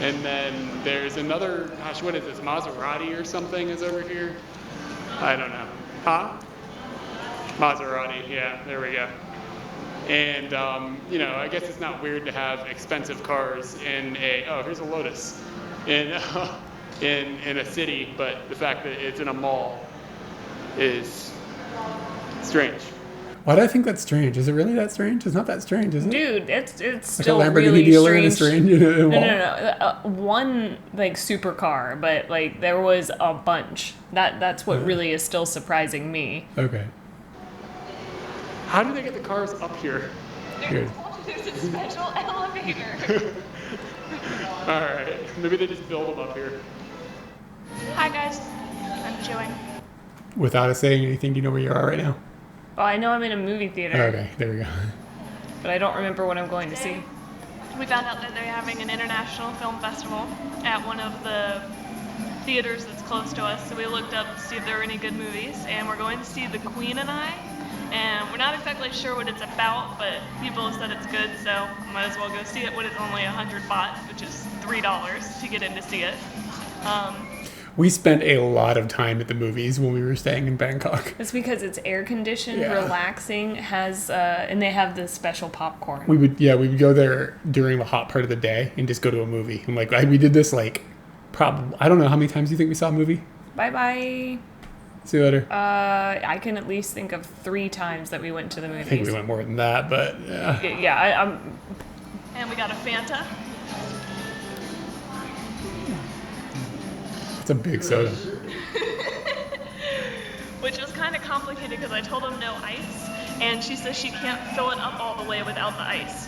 And then there's another, gosh, what is this, Maserati or something is over here? I don't know. Huh? Maserati, yeah, there we go. And, you know, I guess it's not weird to have expensive cars in a, oh, here's a Lotus. In a city, but the fact that it's in a mall is strange. Why do I think that's strange? Is it really that strange? It's not that strange, is it? Dude, it's Like still a Lamborghini really dealer in a strange. strange in a mall? No. One like supercar, but like there was a bunch. That's what really is still surprising me. Okay. How do they get the cars up here? Good. There's a special elevator. All right, maybe they just build them up here. Hi guys, I'm chewing. Without us saying anything, do you know where you are right now? Well, I know I'm in a movie theater, Okay, there we go. but I don't remember what I'm going to see. We found out that they're having an international film festival at one of the theaters that's close to us. So we looked up to see if there were any good movies, and we're going to see The Queen and I. And we're not exactly sure what it's about, but people have said it's good, so might as well go see it when it's only 100 baht, which is $3 to get in to see it. We spent a lot of time at the movies when we were staying in Bangkok. It's because it's air conditioned, Yeah. relaxing, has and they have this special popcorn. We would go there during the hot part of the day and just go to a movie. And like we did this like probably, I don't know how many times you think we saw a movie. Bye bye. See you later. I can at least think of 3 times that we went to the movies. I think we went more than that, but yeah. Yeah, I'm. And we got a Fanta. It's a big soda. Which was kind of complicated because I told them no ice, and she says she can't fill it up all the way without the ice.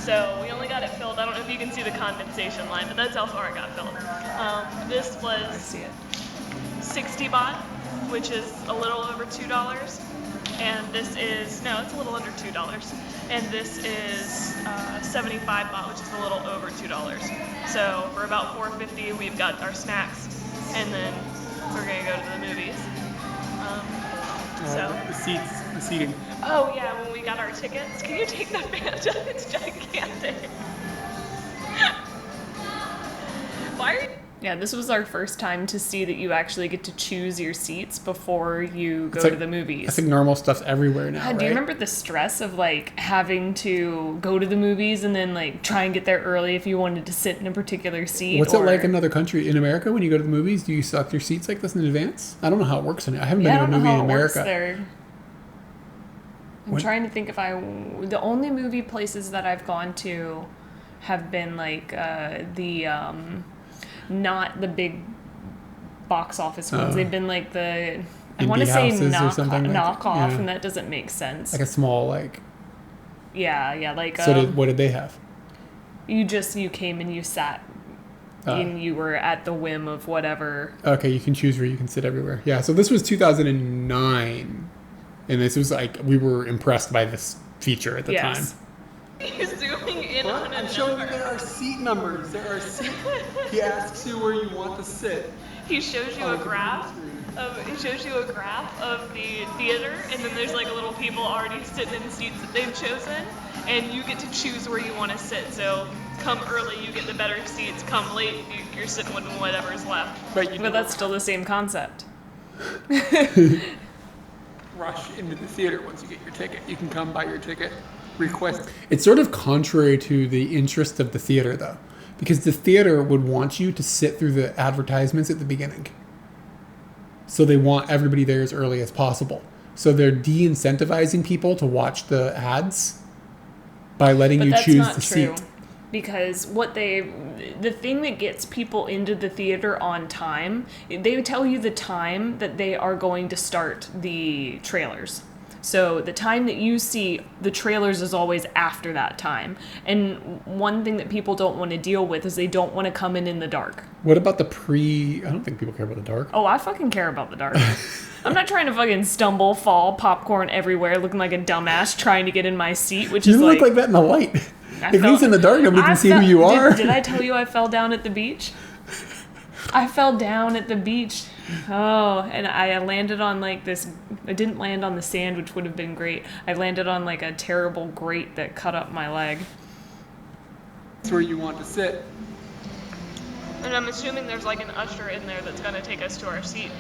So we only got it filled. I don't know if you can see the condensation line, but that's how far it got filled. This I was see it. 60 baht, which is a little over $2. And this is, no, it's a little under $2. And this is 75 baht, which is a little over $2. So for about $4.50, we've got our snacks, and then we're gonna go to the movies. The seating. Oh yeah, when we got our tickets, can you take the Fanta? It's gigantic. Why are you? Yeah, this was our first time to see that you actually get to choose your seats before you go It's like- to the movies. I think normal stuff's everywhere now, God, do you right? remember the stress of like having to go to the movies and then like try and get there early if you wanted to sit in a particular seat? What's it or... like in another country? In America, when you go to the movies, do you select your seats like this in advance? I don't know how it works. I haven't Yeah, I been don't to a know movie how in it works America. there. I'm What- trying to think if the only movie places that I've gone to have been like not the big box office ones. They've been like the I want to say knockoff, and that doesn't make sense. Like a small like. Yeah, like. So what did they have? You came and you sat. And you were at the whim of whatever. Okay, you can choose where you can sit everywhere. Yeah, so this was 2009, and this was like we were impressed by this feature at the time. He's zooming in on I'm showing you there are seat numbers. He asks you where you want to sit. He shows you a graph of the theater, and then there's like little people already sitting in seats that they've chosen, and you get to choose where you want to sit. So come early, you get the better seats. Come late, you're sitting with whatever's left. But that's still the same concept. Rush into the theater once you get your ticket. You can come buy your ticket. Request. It's sort of contrary to the interest of the theater, though, because the theater would want you to sit through the advertisements at the beginning. So they want everybody there as early as possible. So they're de-incentivizing people to watch the ads by letting you choose the seat. Because the thing that gets people into the theater on time, they tell you the time that they are going to start the trailers. So the time that you see the trailers is always after that time. And one thing that people don't want to deal with is they don't want to come in the dark. What about the I don't think people care about the dark. Oh, I fucking care about the dark. I'm not trying to fucking stumble, fall, popcorn everywhere, looking like a dumbass trying to get in my seat, which is like... You look like that in the light. If he's in the dark, nobody can see who you are. Did I tell you I fell down at the beach? I fell down at the beach. Oh, and I landed on like this. I didn't land on the sand, which would have been great. I landed on like a terrible grate that cut up my leg. That's where you want to sit. And I'm assuming there's like an usher in there that's going to take us to our seat.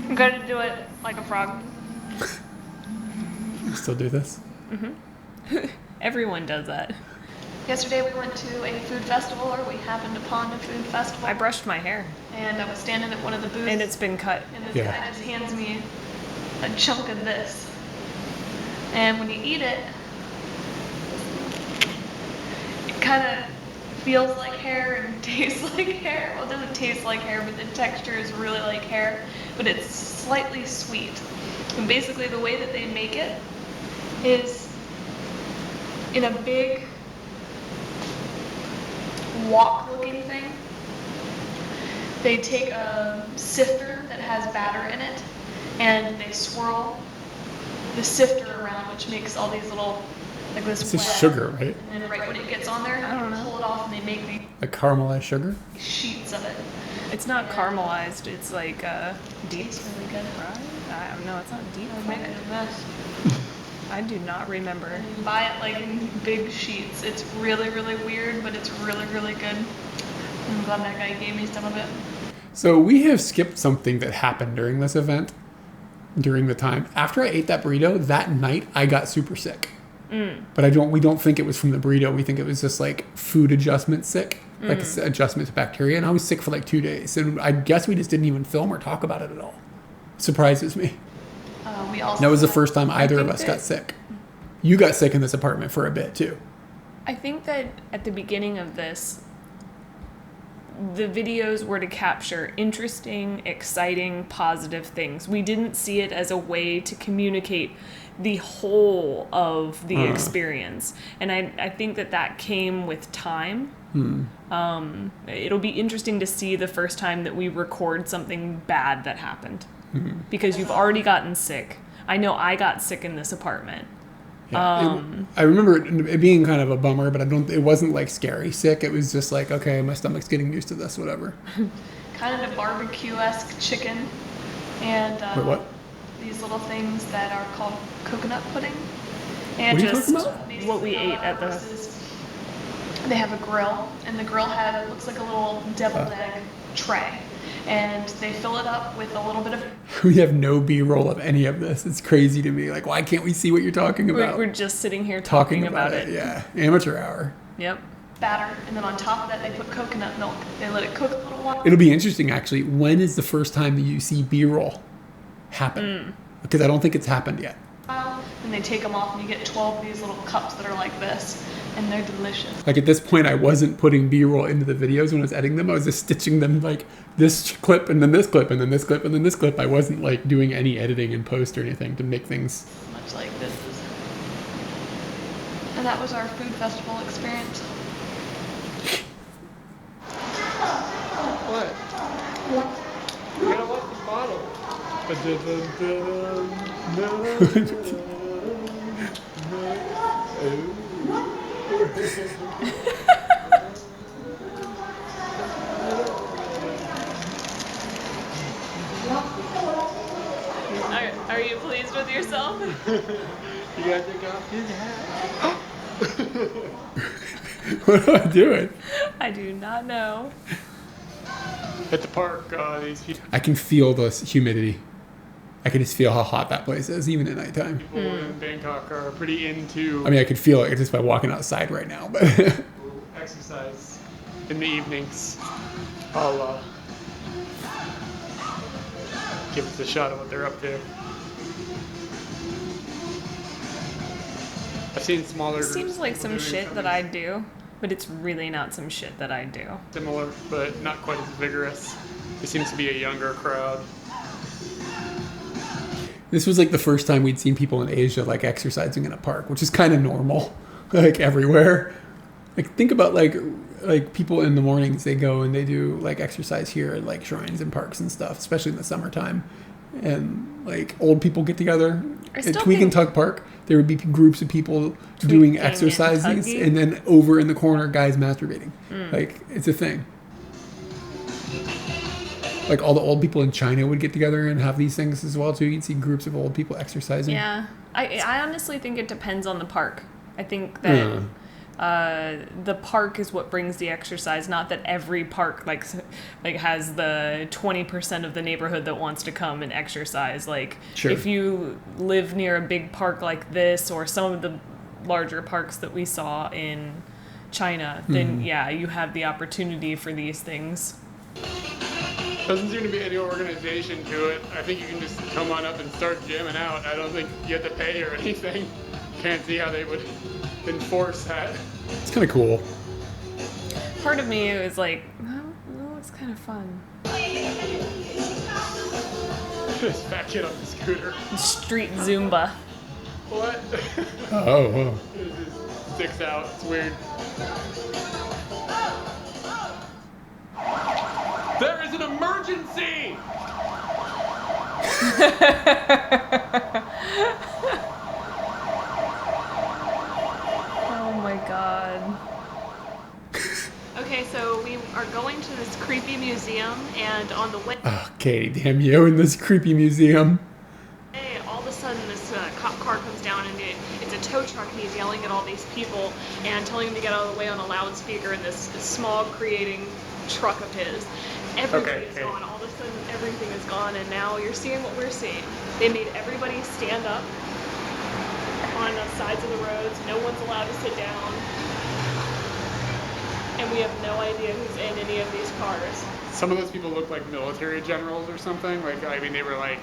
I'm going to do it like a frog. You still do this? Mm-hmm. Everyone does that. Yesterday we went to a food festival, or we happened upon a food festival. I brushed my hair. And I was standing at one of the booths. And it's been cut. And this guy just hands me a chunk of this. And when you eat it, it kind of feels like hair and tastes like hair. Well, it doesn't taste like hair, but the texture is really like hair. But it's slightly sweet. And basically the way that they make it is in a big wok-looking thing. They take a sifter that has batter in it, and they swirl the sifter around, which makes all these little, like this. It's just sugar, right? And then right when it gets on there, I don't know. pull it off, and they make these Like caramelized sugar? sheets of it. It's not caramelized. It's like deep Tastes really good. fried. No, it's not deep I fried. make it a mess. I do not remember. You buy it like in big sheets. It's really, really weird, but it's really, really good. I'm glad that guy gave me some of it. So we have skipped something that happened during this event, during the time. After I ate that burrito, that night I got super sick. But we don't think it was from the burrito. We think it was just like food adjustment sick, like adjustment to bacteria. And I was sick for like 2 days. And I guess we just didn't even film or talk about it at all. Surprises me. We also That was the first time either of think us that- got sick. You got sick in this apartment for a bit too. I think that at the beginning of this, the videos were to capture interesting, exciting, positive things. We didn't see it as a way to communicate the whole of the experience. And I think that came with time. It'll be interesting to see the first time that we record something bad that happened. Because you've already gotten sick. I know I got sick in this apartment. Yeah, I remember it being kind of a bummer, but it wasn't like scary sick. It was just like, okay, my stomach's getting used to this, whatever. kind of a barbecue-esque chicken, and Wait, what? these little things that are called coconut pudding. And What are you just talking about? basically What we how ate that at the- works is they have a grill, and the grill looks like a little deviled egg tray. And they fill it up with a little bit of We have no B-roll of any of this. It's crazy to me. Like, why can't we see what you're talking about? We're just sitting here talking about it. Yeah, amateur hour. Yep. batter, and then on top of that they put coconut milk. They let it cook a little while. It'll be interesting, actually. When is the first time that you see B-roll happen? Because I don't think it's happened yet. and they take them off and you get 12 of these little cups that are like this, and they're delicious. Like at this point, I wasn't putting B-roll into the videos when I was editing them. I was just stitching them like this clip and then this clip and then this clip and then this clip. I wasn't like doing any editing in post or anything to make things. Much like this is. And that was our food festival experience. What? You gotta like the bottle. Are you pleased with yourself? You gotta take off his hat. What am I doing? I do not know. At the park, these I can feel the humidity. I can just feel how hot that place is, even at nighttime. people in Bangkok are pretty into I mean, I could feel it just by walking outside right now. But exercise in the evenings. I'll give us a shot of what they're up to. I've seen smaller groups. Seems like some doing shit that something I do, but it's really not some shit that I do. similar, but not quite as vigorous. It seems to be a younger crowd. this was like the first time we'd seen people in Asia like exercising in a park, which is kind of normal, like everywhere. Like think about like people in the mornings, they go and they do like exercise here at like shrines and parks and stuff, especially in the summertime. And like old people get together at Tweak and Tug Park. There would be groups of people doing exercises, and then over in the corner, guys masturbating. Like it's a thing. Like all the old people in China would get together and have these things as well too. You'd see groups of old people exercising. Yeah, I honestly think it depends on the park. I think that the park is what brings the exercise, not that every park like has the 20% of the neighborhood that wants to come and exercise. Like Sure. if you live near a big park like this or some of the larger parks that we saw in China, then yeah, you have the opportunity for these things. Doesn't seem to be any organization to it. I think you can just come on up and start jamming out. I don't think you have to pay or anything. Can't see how they would enforce that. It's kind of cool. Part of me was like, oh, it's kind of fun. This fat kid on the scooter. Street Zumba. What? Oh. It just sticks out. It's weird. There is an emergency! Oh my god. Okay, so we are going to this creepy museum, and on the way, Oh, Katie, damn you in this creepy museum. all of a sudden this cop car comes down, and it's a tow truck, and he's yelling at all these people and telling them to get out of the way on a loudspeaker in this smog-creating truck of his. Everything is gone. All of a sudden, everything is gone, and now you're seeing what we're seeing. They made everybody stand up on the sides of the roads. No one's allowed to sit down. And we have no idea who's in any of these cars. Some of those people look like military generals or something. Like, I mean, they were like...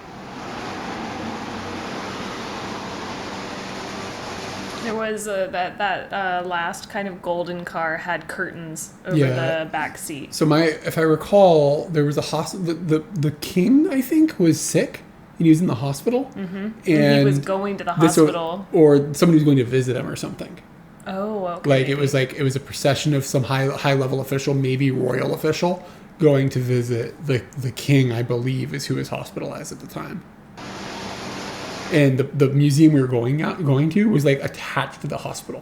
There was that last kind of golden car had curtains over Yeah. the back seat. So if I recall, there was a hospital. The king, I think, was sick, and he was in the hospital. Mm-hmm. And he was going to the hospital, or somebody was going to visit him or something. Oh, okay. Like it was a procession of some high level official, maybe royal official, going to visit the king. I believe is who was hospitalized at the time. And the museum we were going to was like attached to the hospital.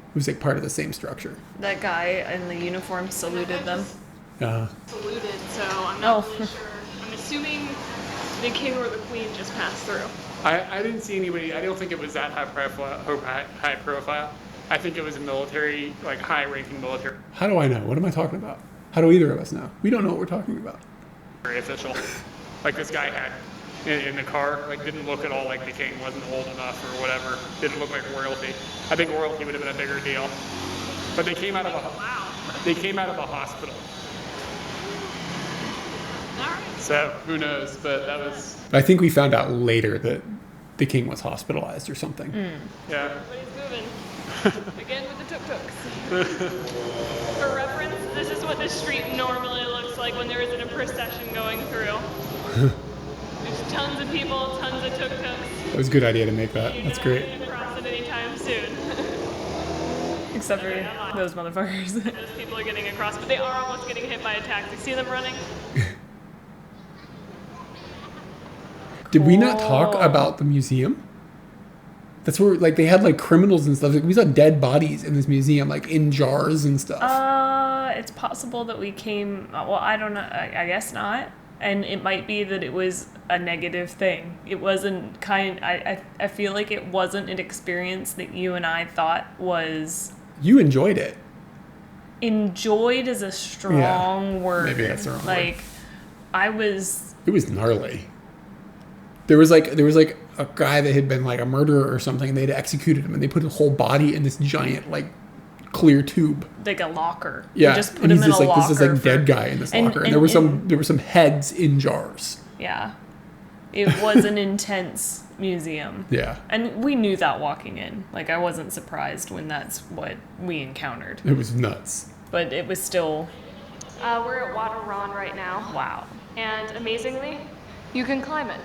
It was like part of the same structure. That guy in the uniform saluted them. Saluted, so I'm not really sure. I'm assuming the king or the queen just passed through. I didn't see anybody. I don't think it was that high profile. I think it was a military, like high-ranking military How do I know? What am I talking about? How do either of us know? We don't know what we're talking about. official. Like this guy had in the car, like didn't look at all like the king wasn't old enough or whatever. Didn't look like royalty. I think royalty would have been a bigger deal. But they came out of a hospital. All right. So who knows? But that was. I think we found out later that the king was hospitalized or something. Yeah. Everybody's moving. Again with the tuk-tuks. For reference, this is what the street normally looks like when there isn't a procession going through. There's tons of people, tons of tuk-tuks. It was a good idea to make that. That's great. You're not gonna cross it anytime soon. Except for those motherfuckers. Those people are getting across, but they are almost getting hit by a taxi. See them running? Did we not talk about the museum? That's where, like, they had, like, criminals and stuff. Like, we saw dead bodies in this museum, like, in jars and stuff. It's possible that we came. Well, I don't know. I guess not. And it might be that it was a negative thing. It wasn't I feel like it wasn't an experience that you and I thought was. You enjoyed it. Enjoyed is a strong word. Maybe that's the wrong word. I was. It was gnarly. There was like a guy that had been like a murderer or something, and they'd executed him, and they put his whole body in this giant like clear tube, like a locker. Yeah, They just put and him he's in just a like locker. this is like dead guy in this locker, and there were some heads in jars. Yeah, it was an intense museum. Yeah, and we knew that walking in. Like I wasn't surprised when that's what we encountered. It was nuts. But it was still. We're at Waterron right now. Wow. And amazingly, you can climb it.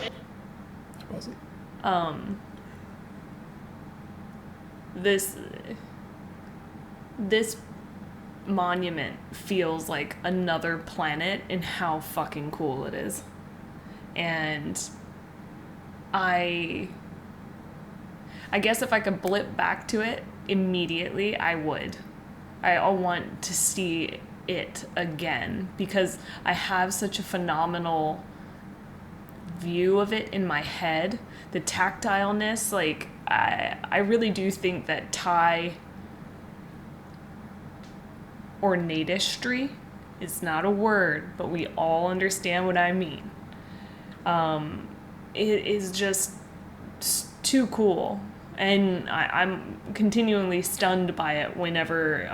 It wasn't. This monument feels like another planet in how fucking cool it is. And I guess if I could blip back to it immediately, I would. I want to see it again because I have such a phenomenal view of it in my head. The tactileness, like I really do think that Thai ornatistry is not a word, but we all understand what I mean. It is just too cool. And I'm continually stunned by it whenever,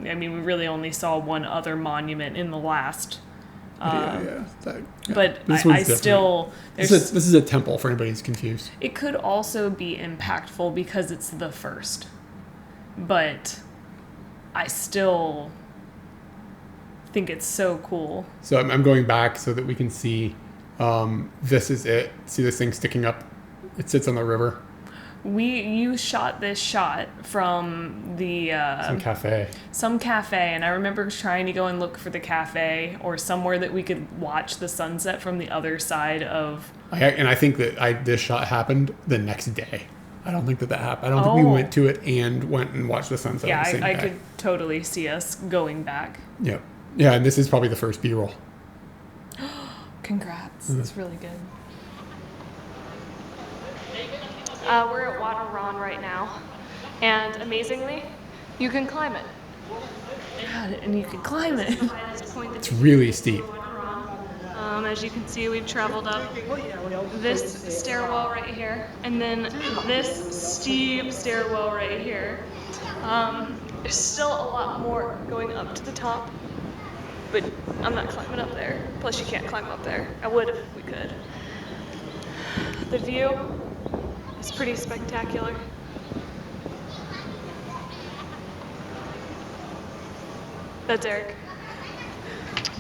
we really only saw one other monument in the last. But this I still... This is a temple for anybody who's confused. It could also be impactful because it's the first. But I still think it's so cool. So I'm going back so that we can see, this is it. See this thing sticking up? It sits on the river. You shot this shot from the some cafe, and I remember trying to go and look for the cafe or somewhere that we could watch the sunset from the other side of. And I think that this shot happened the next day. I don't think that happened. I don't think we went to it and went and watched the sunset. Yeah, the same I day. could totally see us going back. Yeah, yeah, and this is probably the first B-roll. Congrats, that's really good. We're at Waterron right now. And amazingly, you can climb it. God, and you could climb it. It's really steep. As you can see, we've traveled up this stairwell right here, and then this steep stairwell right here. There's still a lot more going up to the top, but I'm not climbing up there. Plus, you can't climb up there. I would if we could. The view is pretty spectacular. That's Eric.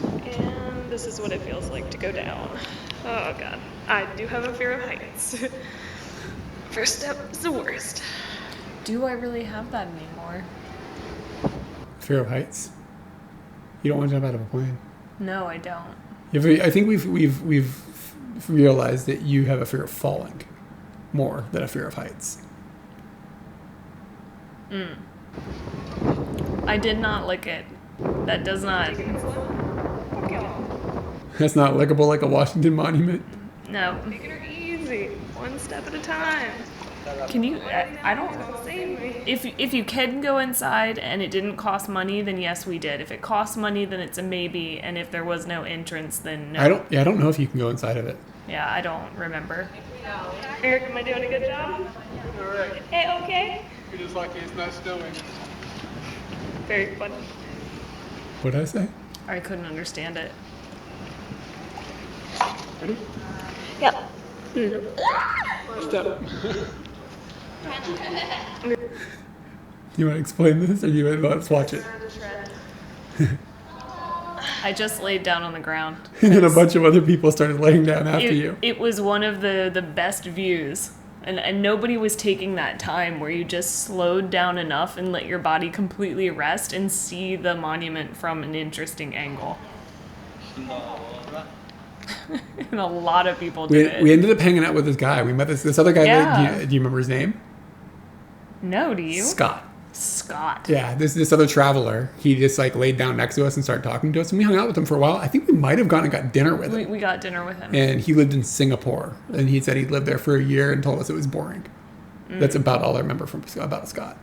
And this is what it feels like to go down. Oh god. I do have a fear of heights. First step is the worst. Do I really have that anymore? Fear of heights. You don't want to jump out of a plane. No, I don't. I think we've realized that you have a fear of falling more than a fear of heights. I did not lick it. That does not. That's not lickable like a Washington monument. No. Taking her easy, one step at a time. Can you? I don't. If you can go inside and it didn't cost money, then yes, we did. If it costs money, then it's a maybe. And if there was no entrance, then no. I don't know if you can go inside of it. Yeah, I don't remember. Eric, am I doing a good job? Alright. Hey, okay. You're just lucky it's not snowing. Very funny. What'd I say? I couldn't understand it. Ready? Yeah. Here you go. First up. You want to explain this, or you want to let's watch it? I just laid down on the ground. And then a bunch of other people started laying down after you. It was one of the best views. And nobody was taking that time where you just slowed down enough and let your body completely rest and see the monument from an interesting angle. And a lot of people did it. We ended up hanging out with this guy. We met this other guy. Yeah. Do you remember his name? No, do you? Scott. Yeah, this other traveler. He just like laid down next to us and started talking to us, and we hung out with him for a while. I think we might have gone and got dinner with him. We got dinner with him. And he lived in Singapore, and he said he lived there for a year and told us it was boring. That's about all I remember about Scott.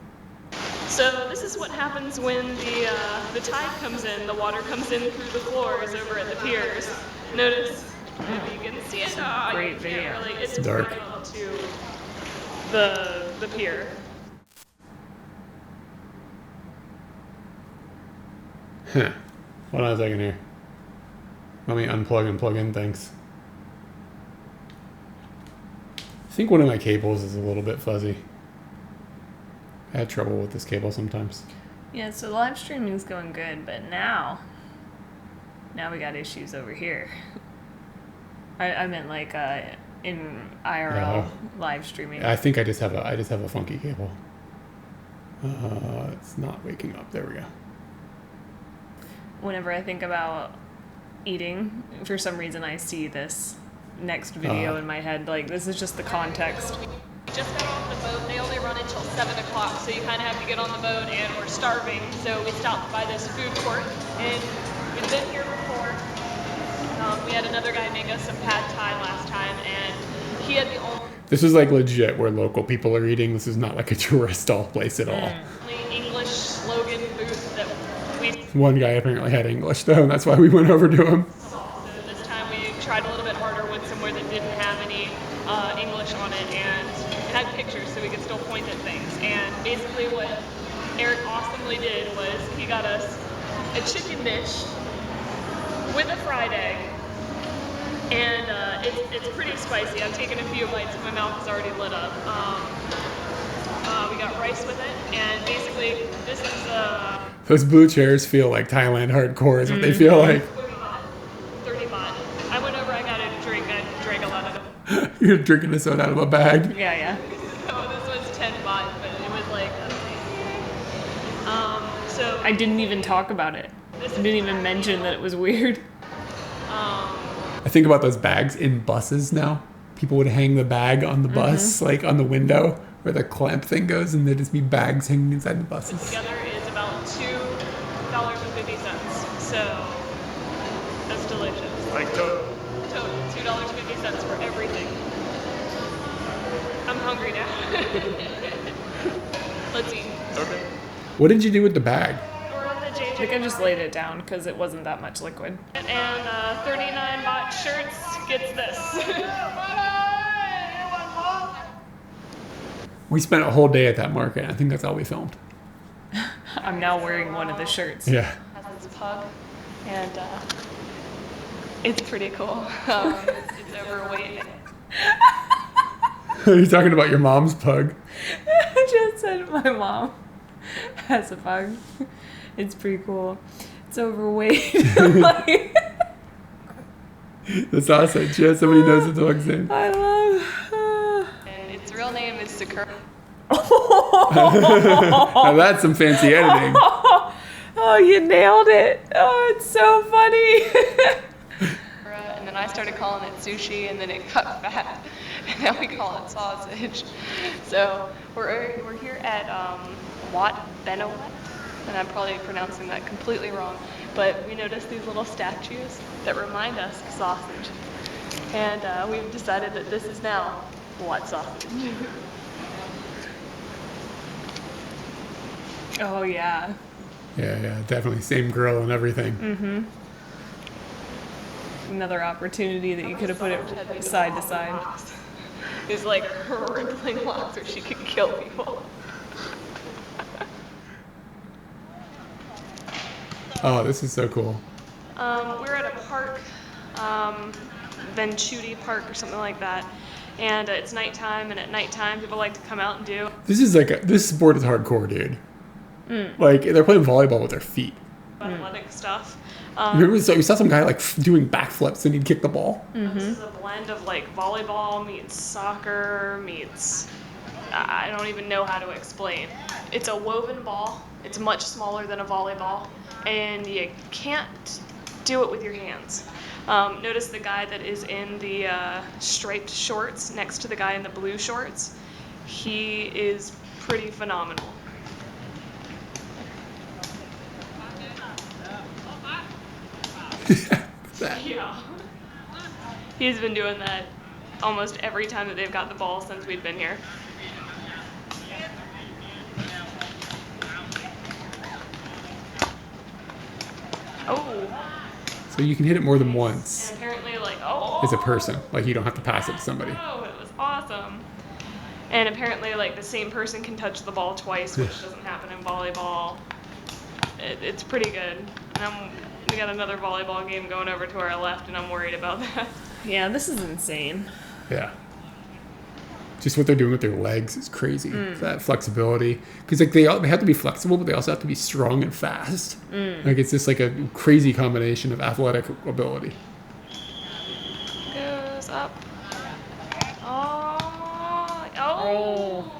So this is what happens when the tide comes in. The water comes in through the floors over at the piers. Notice you can see it. Great video. It's dark. parallel to the pier. Huh. Hold on a second here. Let me unplug and plug in things. I think one of my cables is a little bit fuzzy. I had trouble with this cable sometimes. Yeah, so the live streaming is going good, but now we got issues over here. I meant like in IRL live streaming. I think I just have a funky cable. It's not waking up. There we go. Whenever I think about eating, for some reason I see this next video in my head. Like, this is just the context. We just got off the boat. They only run until 7 o'clock, so you kind of have to get on the boat, and we're starving. So we stopped by this food court, and we've been here before. We had another guy make us some pad thai last time, and he had the only This is like legit where local people are eating. This is not like a tourist stall place at all. English slogan booth that we. One guy apparently had English though, and that's why we went over to him. So this time we tried a little bit harder, went somewhere that didn't have any English on it, and it had pictures so we could still point at things. And basically what Eric awesomely did was he got us a chicken dish with a fried egg. And it's pretty spicy. I've taken a few bites and my mouth is already lit up. We got rice with it, and basically this is Those blue chairs feel like Thailand hardcore is what they feel like. 30 baht. I went over, I got a drink, I drank a lot of it. You're drinking the soda out of a bag. Yeah. So this was 10 baht, but it was like so I didn't even talk about it. I didn't even mention that it was weird. I think about those bags in buses now. People would hang the bag on the bus, like on the window where the clamp thing goes, and there'd just be bags hanging inside the buses. together is about $2.50. So that's delicious. Like total. Total $2.50 for everything. I'm hungry now. Let's eat. Okay. What did you do with the bag? We're on the I JJ. think I just laid it down because it wasn't that much liquid. And 39 baht shirts gets this. We spent a whole day at that market. I think that's all we filmed. I'm now wearing one of the shirts. Yeah. Has this pug, and it's pretty cool. It's overweight. Are you talking about your mom's pug? I just said my mom has a pug. It's pretty cool. It's overweight. Like, The sausage. Yeah, somebody knows what the pug's name. I love. And its real name is Sakura. Now that's some fancy editing. Oh, you nailed it. Oh, it's so funny. And then I started calling it sushi, and then it got fat, and now we call it sausage. So we're here at Wat Benowet, and I'm probably pronouncing that completely wrong, but we noticed these little statues that remind us of sausage, and we've decided that this is now Wat sausage. Oh, yeah. Yeah, definitely. Same grill and everything. Mm-hmm. Another opportunity that you could have put it side to side. These like rippling lots where she could kill people. Oh, this is so cool. We're at a park, Ventuti Park or something like that, And it's nighttime, and at nighttime people like to come out and do This sport is hardcore, dude. Like, they're playing volleyball with their feet. athletic stuff. Remember, we saw some guy like doing backflips and he'd kick the ball. This is a blend of like volleyball meets soccer meets, I don't even know how to explain. It's a woven ball. It's much smaller than a volleyball, and you can't do it with your hands. Notice the guy that is in the striped shorts next to the guy in the blue shorts. He is pretty phenomenal. Yeah. He's been doing that almost every time that they've got the ball since we've been here. Oh. So you can hit it more than once And apparently, like, as a person. Like, you don't have to pass it to somebody. Oh, it was awesome. And apparently, like, the same person can touch the ball twice, which doesn't happen in volleyball. It's pretty good. And we got another volleyball game going over to our left, and I'm worried about that. Yeah, this is insane. Yeah. Just what they're doing with their legs is crazy. That flexibility. Because like they have to be flexible, but they also have to be strong and fast. Like it's just like a crazy combination of athletic ability. Goes up. Oh.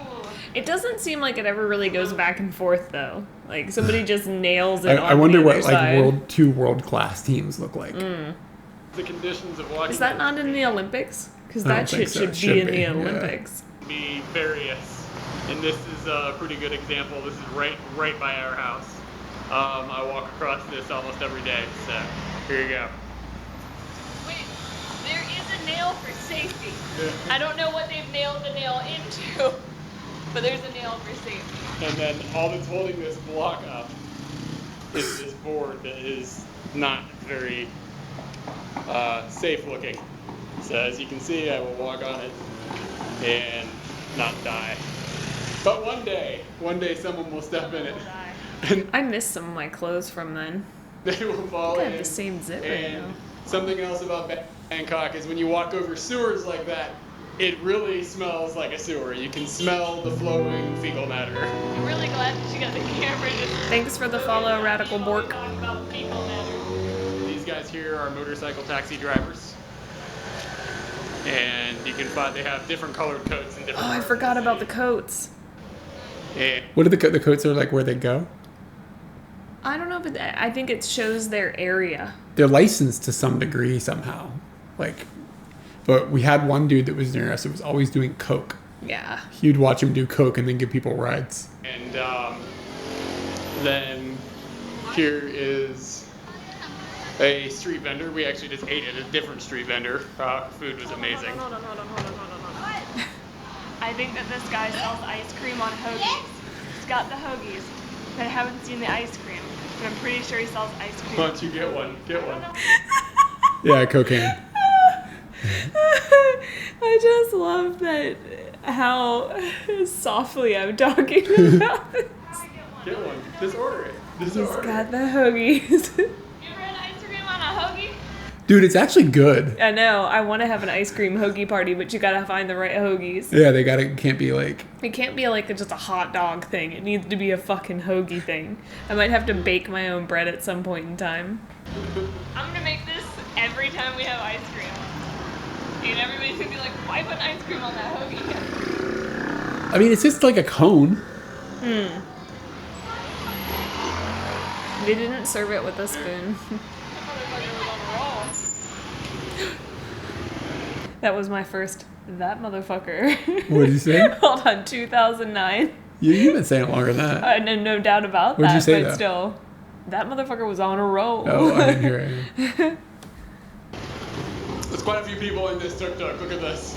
It doesn't seem like it ever really goes back and forth though. Like somebody just nails it. I wonder what like two world-class teams look like. The conditions of watching Is that not in the Olympics? Because I don't that think shit so. should It be should in be, the yeah. Olympics. be various, and this is a pretty good example. This is right by our house. I walk across this almost every day, so here you go. Wait, there is a nail for safety. I don't know what they've nailed the nail into, but there's a nail for safety. And then all that's holding this block up is this board that is not very safe looking. So as you can see, I will walk on it and not die. But one day someone will step in it and I missed some of my clothes from then. they will fall I in. have the same zip right And now. something else about Bangkok is when you walk over sewers like that, it really smells like a sewer. You can smell the flowing fecal matter. I'm really glad that you got the camera to Thanks for the follow, Radical Bork. talk about fecal matter. These guys here are motorcycle taxi drivers. And you can find they have different colored coats and different. Oh, I forgot about the coats. And What are the coats are like where they go? I don't know, but I think it shows their area. They're licensed to some degree somehow. Like, but we had one dude that was near us that was always doing coke. Yeah. You'd watch him do coke and then give people rides. And then here is a street vendor. We actually just ate at a different street vendor. Food was amazing. Hold on. I think that this guy sells ice cream on hoagies. He's got the hoagies, but I haven't seen the ice cream. But I'm pretty sure he sells ice cream. Why don't you get one? Get one. Yeah, cocaine. I just love that how softly I'm talking about this. Get one. Just order it. Just He's order got it. the hoagies. You ever had ice cream on a hoagie? Dude, it's actually good. I know. I want to have an ice cream hoagie party, but you gotta find the right hoagies. Yeah, can't be like, It can't be like just a hot dog thing. It needs to be a fucking hoagie thing. I might have to bake my own bread at some point in time. I'm gonna make this every time we have ice cream. And everybody's gonna be like, why put ice cream on that hoagie? I mean, it's just like a cone. They didn't serve it with a spoon. That was my first, that motherfucker. What did you say? Hold on, 2009. You've been saying it longer than that. No doubt about What'd that, you say, but though? still, that motherfucker was on a roll. Oh, I didn't hear it. There's quite a few people in this tuk-tuk. Look at this.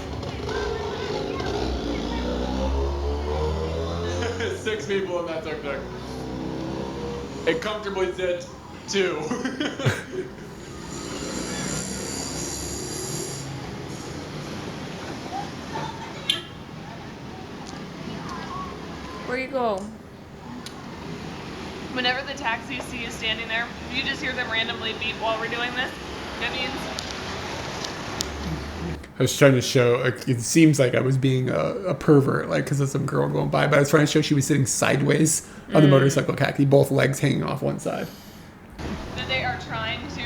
6 people in that tuk-tuk. It comfortably fits 2. Where you go? Whenever the taxis see you standing there, you just hear them randomly beep while we're doing this. That means I was trying to show, like, it seems like I was being a pervert, like, because of some girl going by, but I was trying to show she was sitting sideways on the motorcycle khaki, both legs hanging off one side. That they are trying to.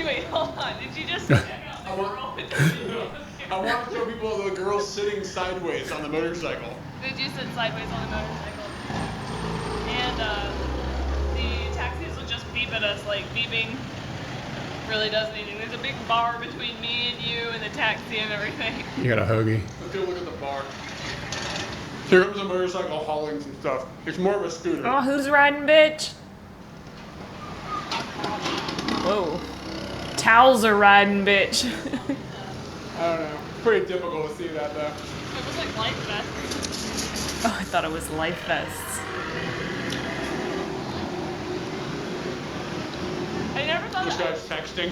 Wait, hold on. Did you just? I want to show people the girls sitting sideways on the motorcycle. Did you sit sideways on the motorcycle? And the taxis will just beep at us, like beeping really does anything. There's a big bar between me and you and the taxi and everything. You got a hoagie. Let's go look at the bar. Here comes a motorcycle hauling some stuff. It's more of a scooter. Oh, who's riding, bitch? Whoa. Towels are riding, bitch. I don't know. It's pretty difficult to see that though. It was like life vest. Oh, I thought it was life vests. I never thought This that. guy's texting.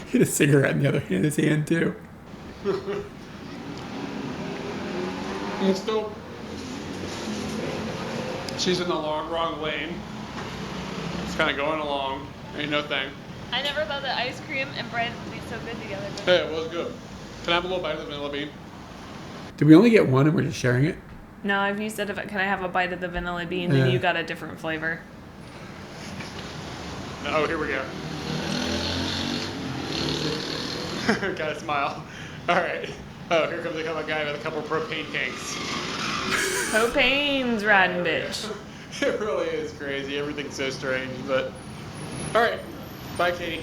He had a cigarette in the other in his hand, too. And still, she's in the wrong lane. It's kind of going along. Ain't no thing. I never thought that ice cream and bread would be so good together. But Hey, it was good. Can I have a little bite of the vanilla bean? Did we only get one and we're just sharing it? No, if you said, can I have a bite of the vanilla bean, Yeah. then you got a different flavor. Oh, here we go. Gotta smile. All right. Oh, here comes a guy with a couple of propane tanks. Propane's riding, bitch. It really is crazy. Everything's so strange, but all right. Bye, Katie.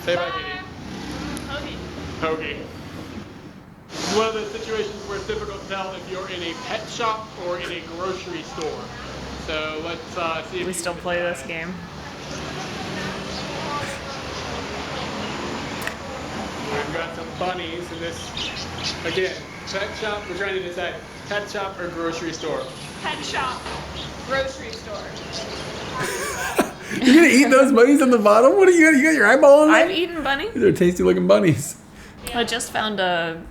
Say bye, Katie. Okay. Hoagie. This is one of those situations where it's difficult to tell if you're in a pet shop or in a grocery store. So let's see if We still play this game. We've got some bunnies in this. Again, pet shop. We're trying to decide pet shop or grocery store. Pet shop. Grocery store. You're gonna eat those bunnies on the bottom? What are you got your eyeball on I've that? eaten bunny. They're tasty looking bunnies. I just found a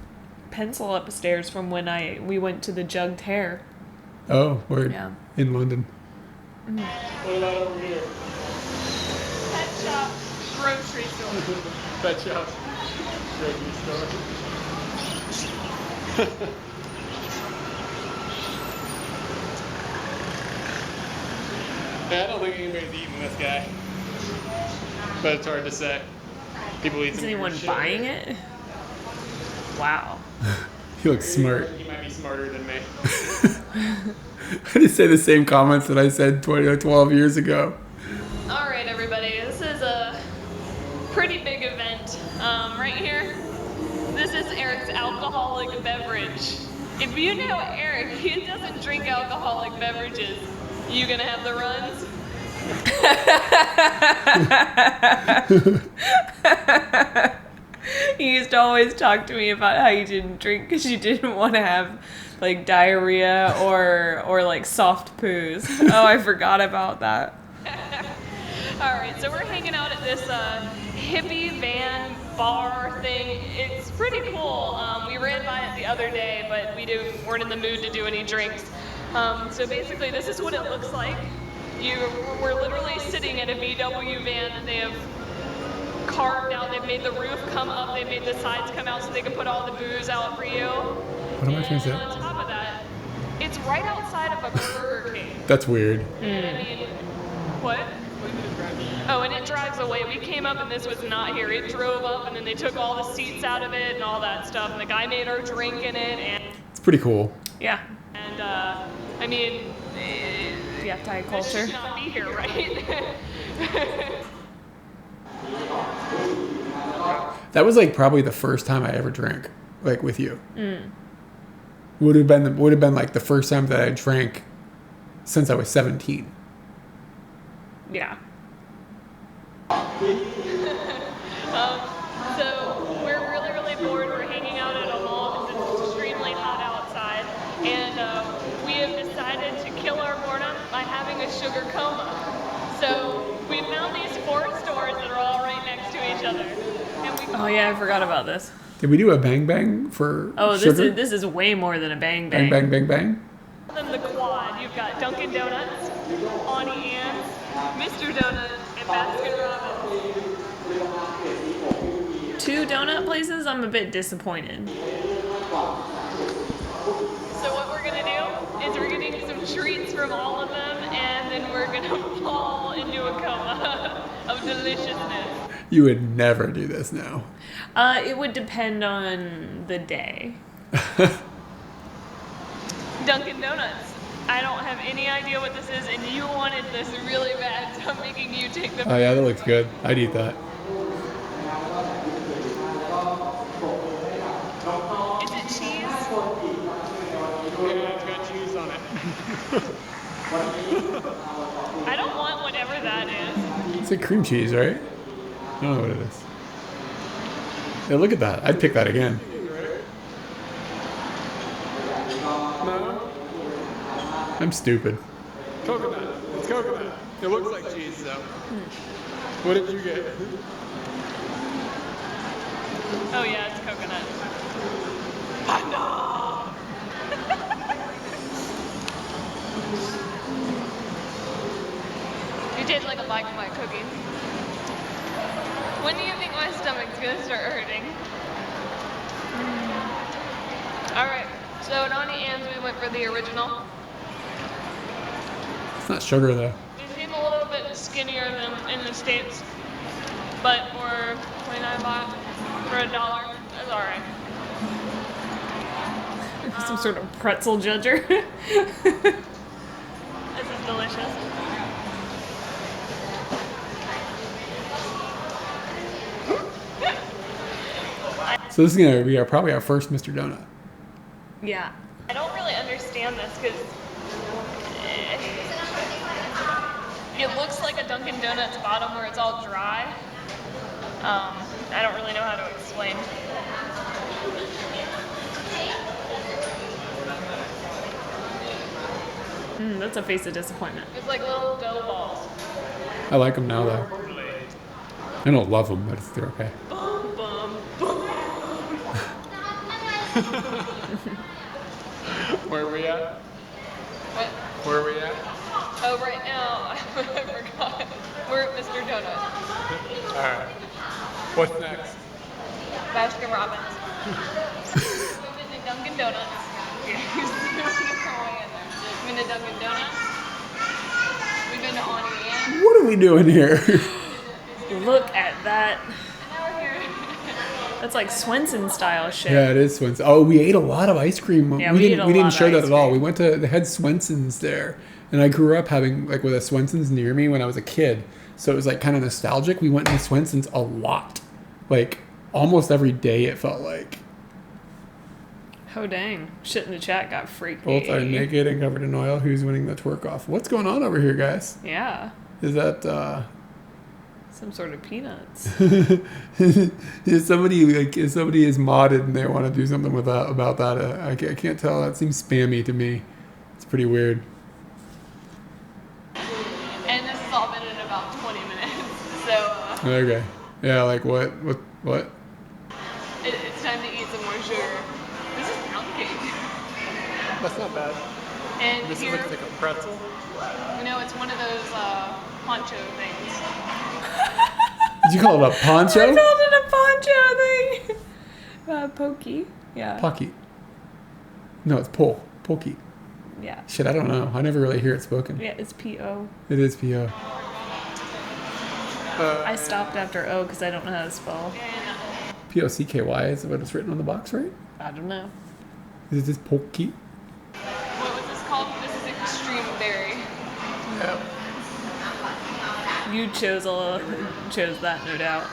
pencil upstairs from when we went to the Jugged Hare. Oh, word. Yeah. In London. What about over here? Pet shop. Grocery store. Pet shop. Grocery store. Yeah, I don't think anybody's eating this guy. But it's hard to say. People eat Is some anyone weird shit. buying it? Wow. He looks smart. He might be smarter than me. I just say the same comments that I said 12 years ago. All right, everybody. This is a pretty big event. Right here, this is Eric's alcoholic beverage. If you know Eric, he doesn't drink alcoholic beverages. You gonna have the runs? He used to always talk to me about how you didn't drink because you didn't want to have like diarrhea or like soft poos. Oh, I forgot about that. All right, so we're hanging out at this hippie van bar thing. It's pretty cool. We ran by it the other day, but weren't in the mood to do any drinks. So basically, this is what it looks like. We're literally sitting at a VW van that they have carved out. They've made the roof come up. They've made the sides come out so they can put all the booze out for you. What am I trying to And on say? top of that, it's right outside of a Burger King. That's weird. And I mean, what? Oh, and it drives away. We came up and this was not here. It drove up and then they took all the seats out of it and all that stuff. And the guy made our drink in it. And It's pretty cool. Yeah. I mean, Ayutthaya this culture. should not be here, right? That was like probably the first time I ever drank, like with you. Would have been like the first time that I drank since I was 17. Yeah. So we're really, really bored. We're hanging out at a mall because it's extremely hot outside. And we have decided to kill our boredom by having a sugar coma. So we found these 4 stores that are all right next to each other. And we Oh yeah, I forgot about this. Did we do a bang bang for Oh, sugar? this is way more than a bang Bang bang. bang bang bang? call them the quad. You've got Dunkin' Donuts, Auntie Anne's, Mr. Donuts, and Baskin Robbins. 2 donut places, I'm a bit disappointed. So what we're gonna do is we're gonna get some treats from all of them, and then we're gonna fall into a coma of deliciousness. You would never do this now. It would depend on the day. Dunkin' Donuts. I don't have any idea what this is, and you wanted this really bad, so I'm making you take the. Oh yeah, that looks good. I'd eat that. Is it cheese? Yeah, it's got cheese on it. I don't want whatever that is. It's like cream cheese, right? I don't know what it is. Yeah, look at that. I'd pick that again. No? I'm stupid. Coconut. It's coconut. It looks like cheese, though. What did you get? Oh yeah, it's coconut. You taste like a bag of my cookies. When do you think my stomach's gonna start hurting? Alright, so at Auntie Anne's we went for the original. It's not sugar though. They seem a little bit skinnier than in the States, but for 29 baht, for $1, that's alright. Some sort of pretzel judger. This is delicious. So this is gonna be probably our first Mr. Donut. Yeah. I don't really understand this because it looks like a Dunkin' Donuts bottom where it's all dry. I don't really know how to explain. That's a face of disappointment. It's like little dough balls. I like them now though. I don't love them, but they're okay. Boom, boom, boom. Where are we at? What? Where are we at? Oh, right now, I forgot. We're at Mr. Donut. Alright. What's next? Baskin Robbins. We've been to Dunkin' Donuts. We've been to Dunkin' Donuts. We've been to Auntie Anne's. What are we doing here? Look at that. And now we're here. That's like Swenson style shit. Yeah, it is Swenson. Oh, we ate a lot of ice cream. Yeah, we we ate didn't. a We didn't lot show of that ice at all. cream. We went to. They had Swensons there, and I grew up having like with a Swensons near me when I was a kid. So it was like kind of nostalgic. We went to Swensons a lot, like almost every day. It felt like. Oh dang. Shit in the chat got freaky. Both are naked and covered in oil. Who's winning the twerk off? What's going on over here, guys? Yeah. Is that Some sort of peanuts. is somebody is modded and they want to do something with that about that? I can't tell. That seems spammy to me. It's pretty weird. And this has all been in about 20 minutes. So Okay. Yeah, like what? it's time to eat some more sugar. This is pound cake. That's not bad. And This here, looks like a pretzel. you know, it's one of those poncho things. Did you call it a poncho? I called it a poncho thing. Pokey. Yeah. Pocky. No, it's Polky. Yeah. Shit, I don't know. I never really hear it spoken. Yeah, it's P-O. It is P-O. I stopped after O because I don't know how to spell. And P-O-C-K-Y is what it's written on the box, right? I don't know. Is it just Polky? what was this called? This is extreme berry. Yep. You chose that, no doubt.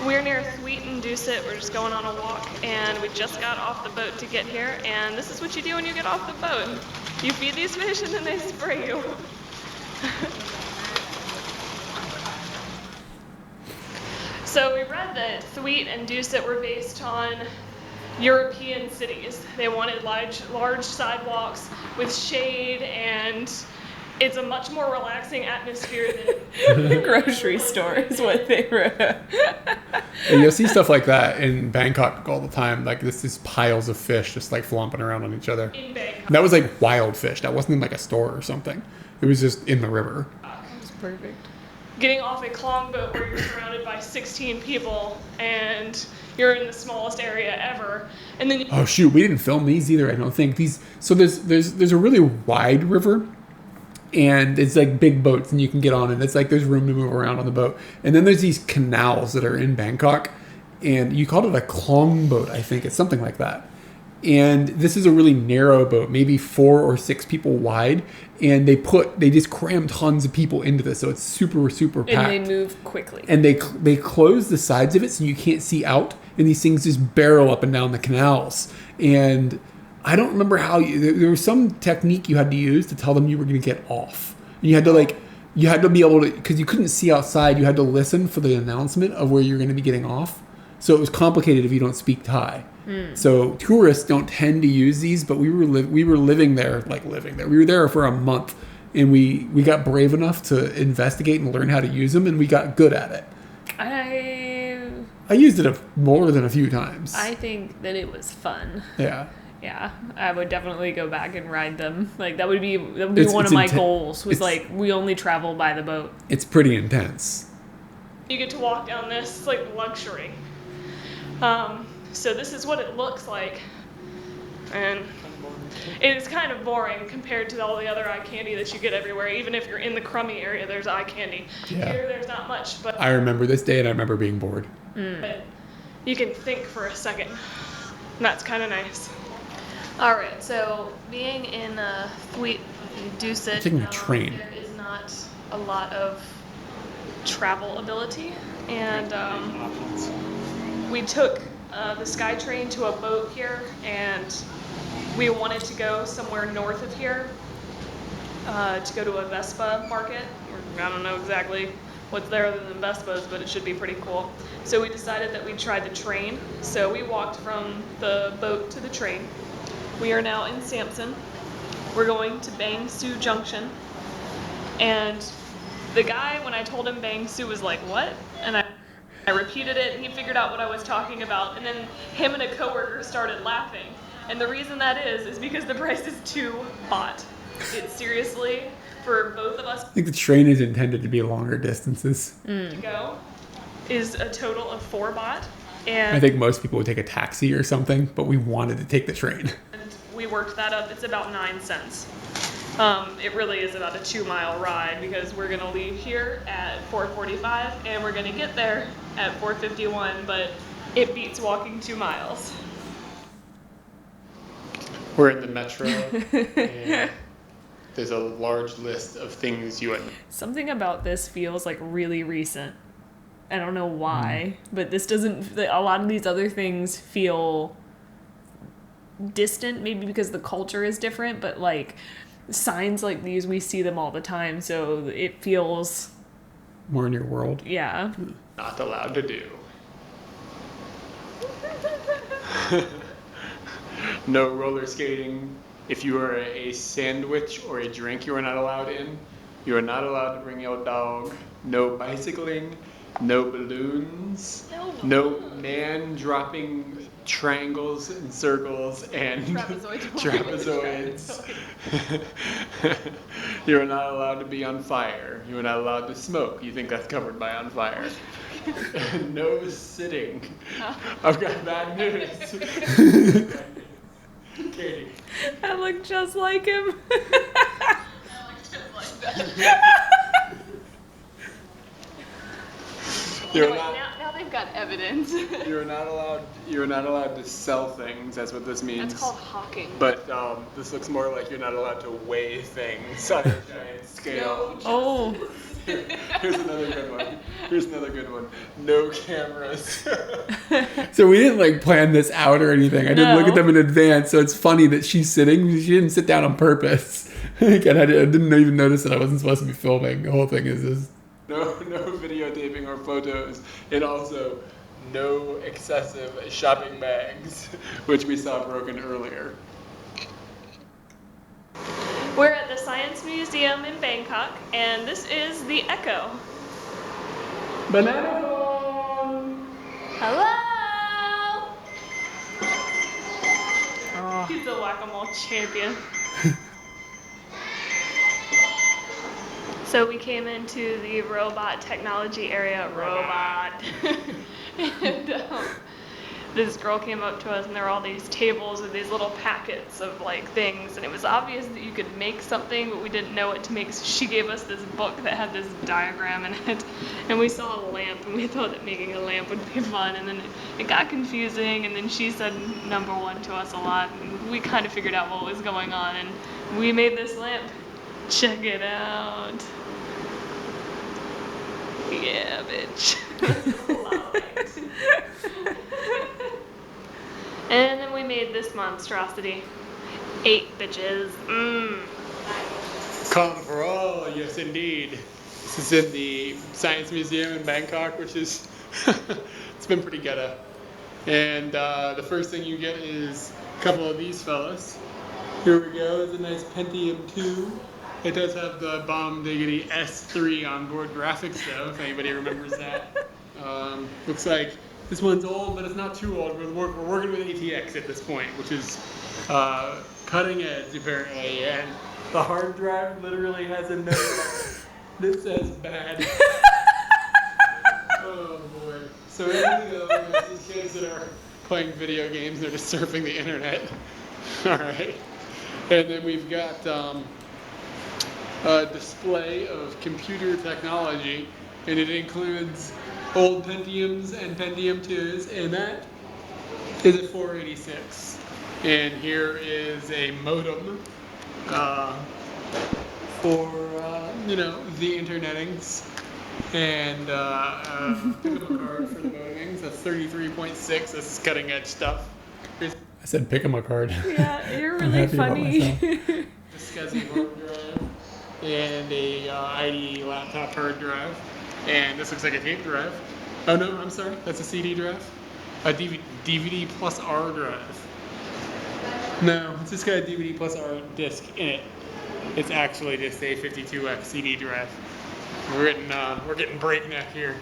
We're near Sweet and Deucet. We're just going on a walk, and we just got off the boat to get here. And this is what you do when you get off the boat: you feed these fish, and then they spray you. So we read that Thweet and Deucet were based on European cities. They wanted large sidewalks with shade, and it's a much more relaxing atmosphere than The grocery store is what they wrote. And you'll see stuff like that in Bangkok all the time. Like this is piles of fish just like flomping around on each other. in Bangkok. That was like wild fish. That wasn't in like a store or something. It was just in the river. It's perfect. getting off a Klong boat where you're surrounded by 16 people and you're in the smallest area ever, and then Oh shoot, we didn't film these either. I don't think these. So there's a really wide river, and it's like big boats, and you can get on it. It's like there's room to move around on the boat, and then there's these canals that are in Bangkok, and you called it a Klong boat, I think it's something like that. And this is a really narrow boat, maybe 4 or 6 people wide, and they just cram tons of people into this, so it's super packed. and they move quickly. And they close the sides of it so you can't see out, and these things just barrel up and down the canals. And I don't remember how there was some technique you had to use to tell them you were going to get off. And you had to be able to, because you couldn't see outside, you had to listen for the announcement of where you're going to be getting off. So it was complicated if you don't speak Thai. So tourists don't tend to use these, but we were living there. We were there for a month, and we got brave enough to investigate and learn how to use them, and we got good at it. I used it more than a few times. I think that it was fun. Yeah. Yeah, I would definitely go back and ride them. Like that would be one of my goals. Was like we only travel by the boat. It's pretty intense. You get to walk down this like luxury. So this is what it looks like, and it is kind of boring compared to all the other eye candy that you get everywhere. Even if you're in the crummy area, there's eye candy. Yeah. Here, there's not much, but I remember this day, and I remember being bored. but you can think for a second. And that's kind of nice. All right, so being in Thweet Dusit, Taking a train. there is not a lot of travel ability, and we took the SkyTrain to a boat here, and we wanted to go somewhere north of here to go to a Vespa market. I don't know exactly what's there other than Vespas, but it should be pretty cool. So we decided that we'd try the train. So we walked from the boat to the train. We are now in Sampson. We're going to Bang Sue Junction. And the guy, when I told him Bang Sue, was like, what? And I repeated it, and he figured out what I was talking about, and then him and a coworker started laughing. And the reason that is because the price is 2 baht. It's seriously, for both of us I think the train is intended to be longer distances. to go, is a total of 4 baht. And I think most people would take a taxi or something, but we wanted to take the train. we worked that up. It's about 9 cents. It really is about a 2-mile ride because we're gonna leave here at 4:45 and we're gonna get there at 4:51, but it beats walking 2 miles. We're in the metro, and there's a large list of things you would. Something about this feels like really recent. I don't know why, but this doesn't. A lot of these other things feel distant, maybe because the culture is different, but like signs like these, we see them all the time, so it feels More in your world. yeah. Not allowed to do. No roller skating. If you are a sandwich or a drink, you are not allowed in. You are not allowed to bring your dog. No bicycling. No balloons. No man dropping triangles and circles and trapezoids. You are not allowed to be on fire. You are not allowed to smoke. You think that's covered by on fire. No sitting. I've got bad news. Katie. I look just like him. You're not. Now they've got evidence. You're not allowed. You're not allowed to sell things. That's what this means. That's called hawking. But this looks more like you're not allowed to weigh things on a giant scale. Oh. Here's another good one. No cameras. So we didn't like plan this out or anything. I didn't look at No. them in advance. So it's funny that she's sitting. She didn't sit down on purpose. Again, I didn't even notice that I wasn't supposed to be filming. The whole thing is just. No videotaping or photos, and also no excessive shopping bags, which we saw broken earlier. We're at the Science Museum in Bangkok, and this is the Echo. Banana phone. Hello! He's a whack-a-mole champion. So we came into the robot technology area. Robot. And this girl came up to us, and there were all these tables with these little packets of like things, and it was obvious that you could make something, but we didn't know what to make. So she gave us this book that had this diagram in it, and we saw a lamp, and we thought that making a lamp would be fun, and then it got confusing, and then she said number one to us a lot, and we kind of figured out what was going on, and we made this lamp. Check it out. Yeah, bitch. And then we made this monstrosity. 8 bitches. Come for all, yes indeed. This is in the Science Museum in Bangkok, which is, it's been pretty ghetto. And the first thing you get is a couple of these fellas. Here we go, it's a nice Pentium 2. It does have the bomb diggity S3 onboard graphics though, if anybody remembers that. Looks like this one's old, but it's not too old. We're working with ATX at this point, which is cutting edge apparently. And the hard drive literally has a note that says bad. Oh boy. So these kids that are playing video games, they're just surfing the internet. All right. And then we've got a display of computer technology, and it includes old Pentiums and Pentium 2s, and that is a 486. And here is a modem for the internetings, and pick up a card for the modemings. That's 33.6. This is cutting edge stuff. Here's I said pick him a card. Yeah, you're I'm really happy about funny. myself. a SCSI hard drive and a IDE laptop hard drive, and this looks like a tape drive. Oh no, I'm sorry, that's a CD drive. A DVD plus R drive. No, it's just got a DVD plus R disc in it. It's actually just a 52X CD drive. We're getting breakneck here,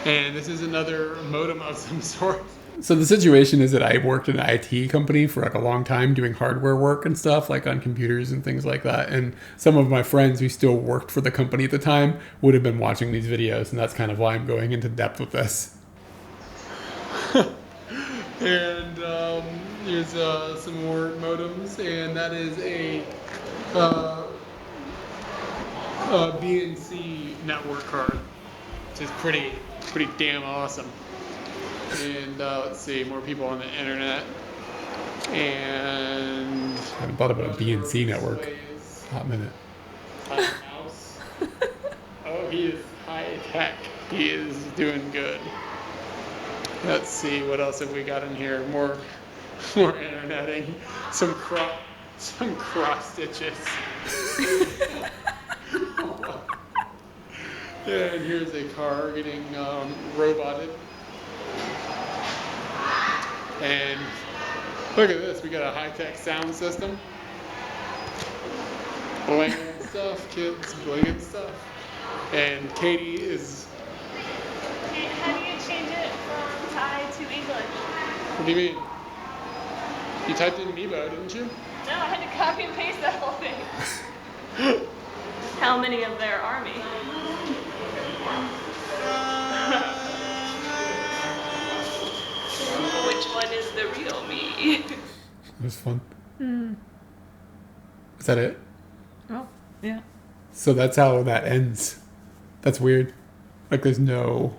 and this is another modem of some sort. So the situation is that I worked in an IT company for like a long time doing hardware work and stuff, like on computers and things like that. And some of my friends who still worked for the company at the time would have been watching these videos, and that's kind of why I'm going into depth with this. And here's some more modems, and that is a BNC network card, which is pretty damn awesome. And let's see, more people on the internet. And I haven't thought about a BNC network. Hot minute. House. Oh, he is high tech. He is doing good. Let's see, what else have we got in here? More interneting. Some cross stitches. And here's a car getting roboted. And look at this, we got a high-tech sound system. Blinging stuff, kids, blinging stuff. And Katie is... How do you change it from Thai to English? What do you mean? You typed in Meebo, didn't you? No, I had to copy and paste that whole thing. How many of their army? Which one is the real me? It was fun. Is that it? Oh, yeah. So that's how that ends. That's weird. Like there's no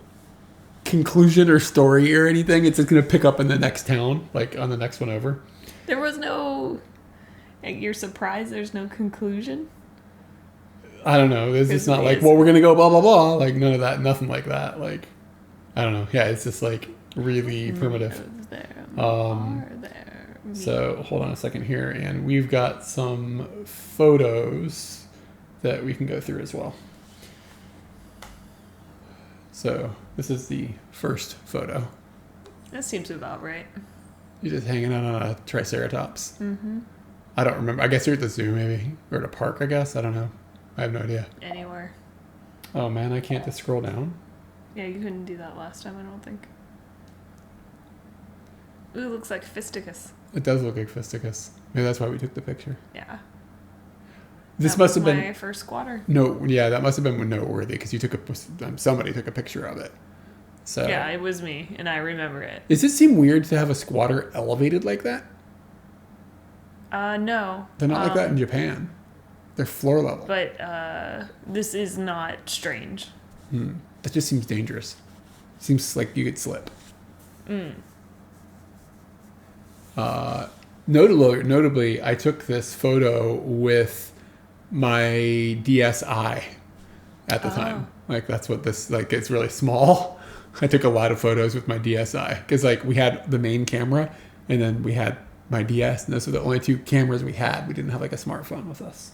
conclusion or story or anything. It's just going to pick up in the next town, like on the next one over. There was no... You're surprised there's no conclusion? I don't know. It's just not like, well, we're going to go blah, blah, blah. Like none of that. Nothing like that. Like, I don't know. Yeah, it's just like really primitive. So hold on a second here. And we've got some photos that we can go through as well. So this is the first photo. That seems about right. You're just hanging out on a Triceratops. Mm-hmm. I don't remember. I guess you're at the zoo maybe. Or at a park, I guess. I don't know. I have no idea. Anywhere. Oh man, I can't just scroll down. Yeah, you couldn't do that last time, I don't think. Ooh, looks like Fisticus. It does look like Fisticus. Maybe that's why we took the picture. Yeah. This That must was have my been first squatter. that must have been noteworthy because you took somebody took a picture of it. So Yeah, it was me, and I remember it. does it seem weird to have a squatter elevated like that? No. They're not like that in Japan. They're floor level. But this is not strange. That just seems dangerous. Seems like you could slip. Notably, I took this photo with my DSi at the time. Like that's what this like. It's really small. I took a lot of photos with my DSi because like we had the main camera and then we had my DS, and those are the only two cameras we had. We didn't have like a smartphone with us.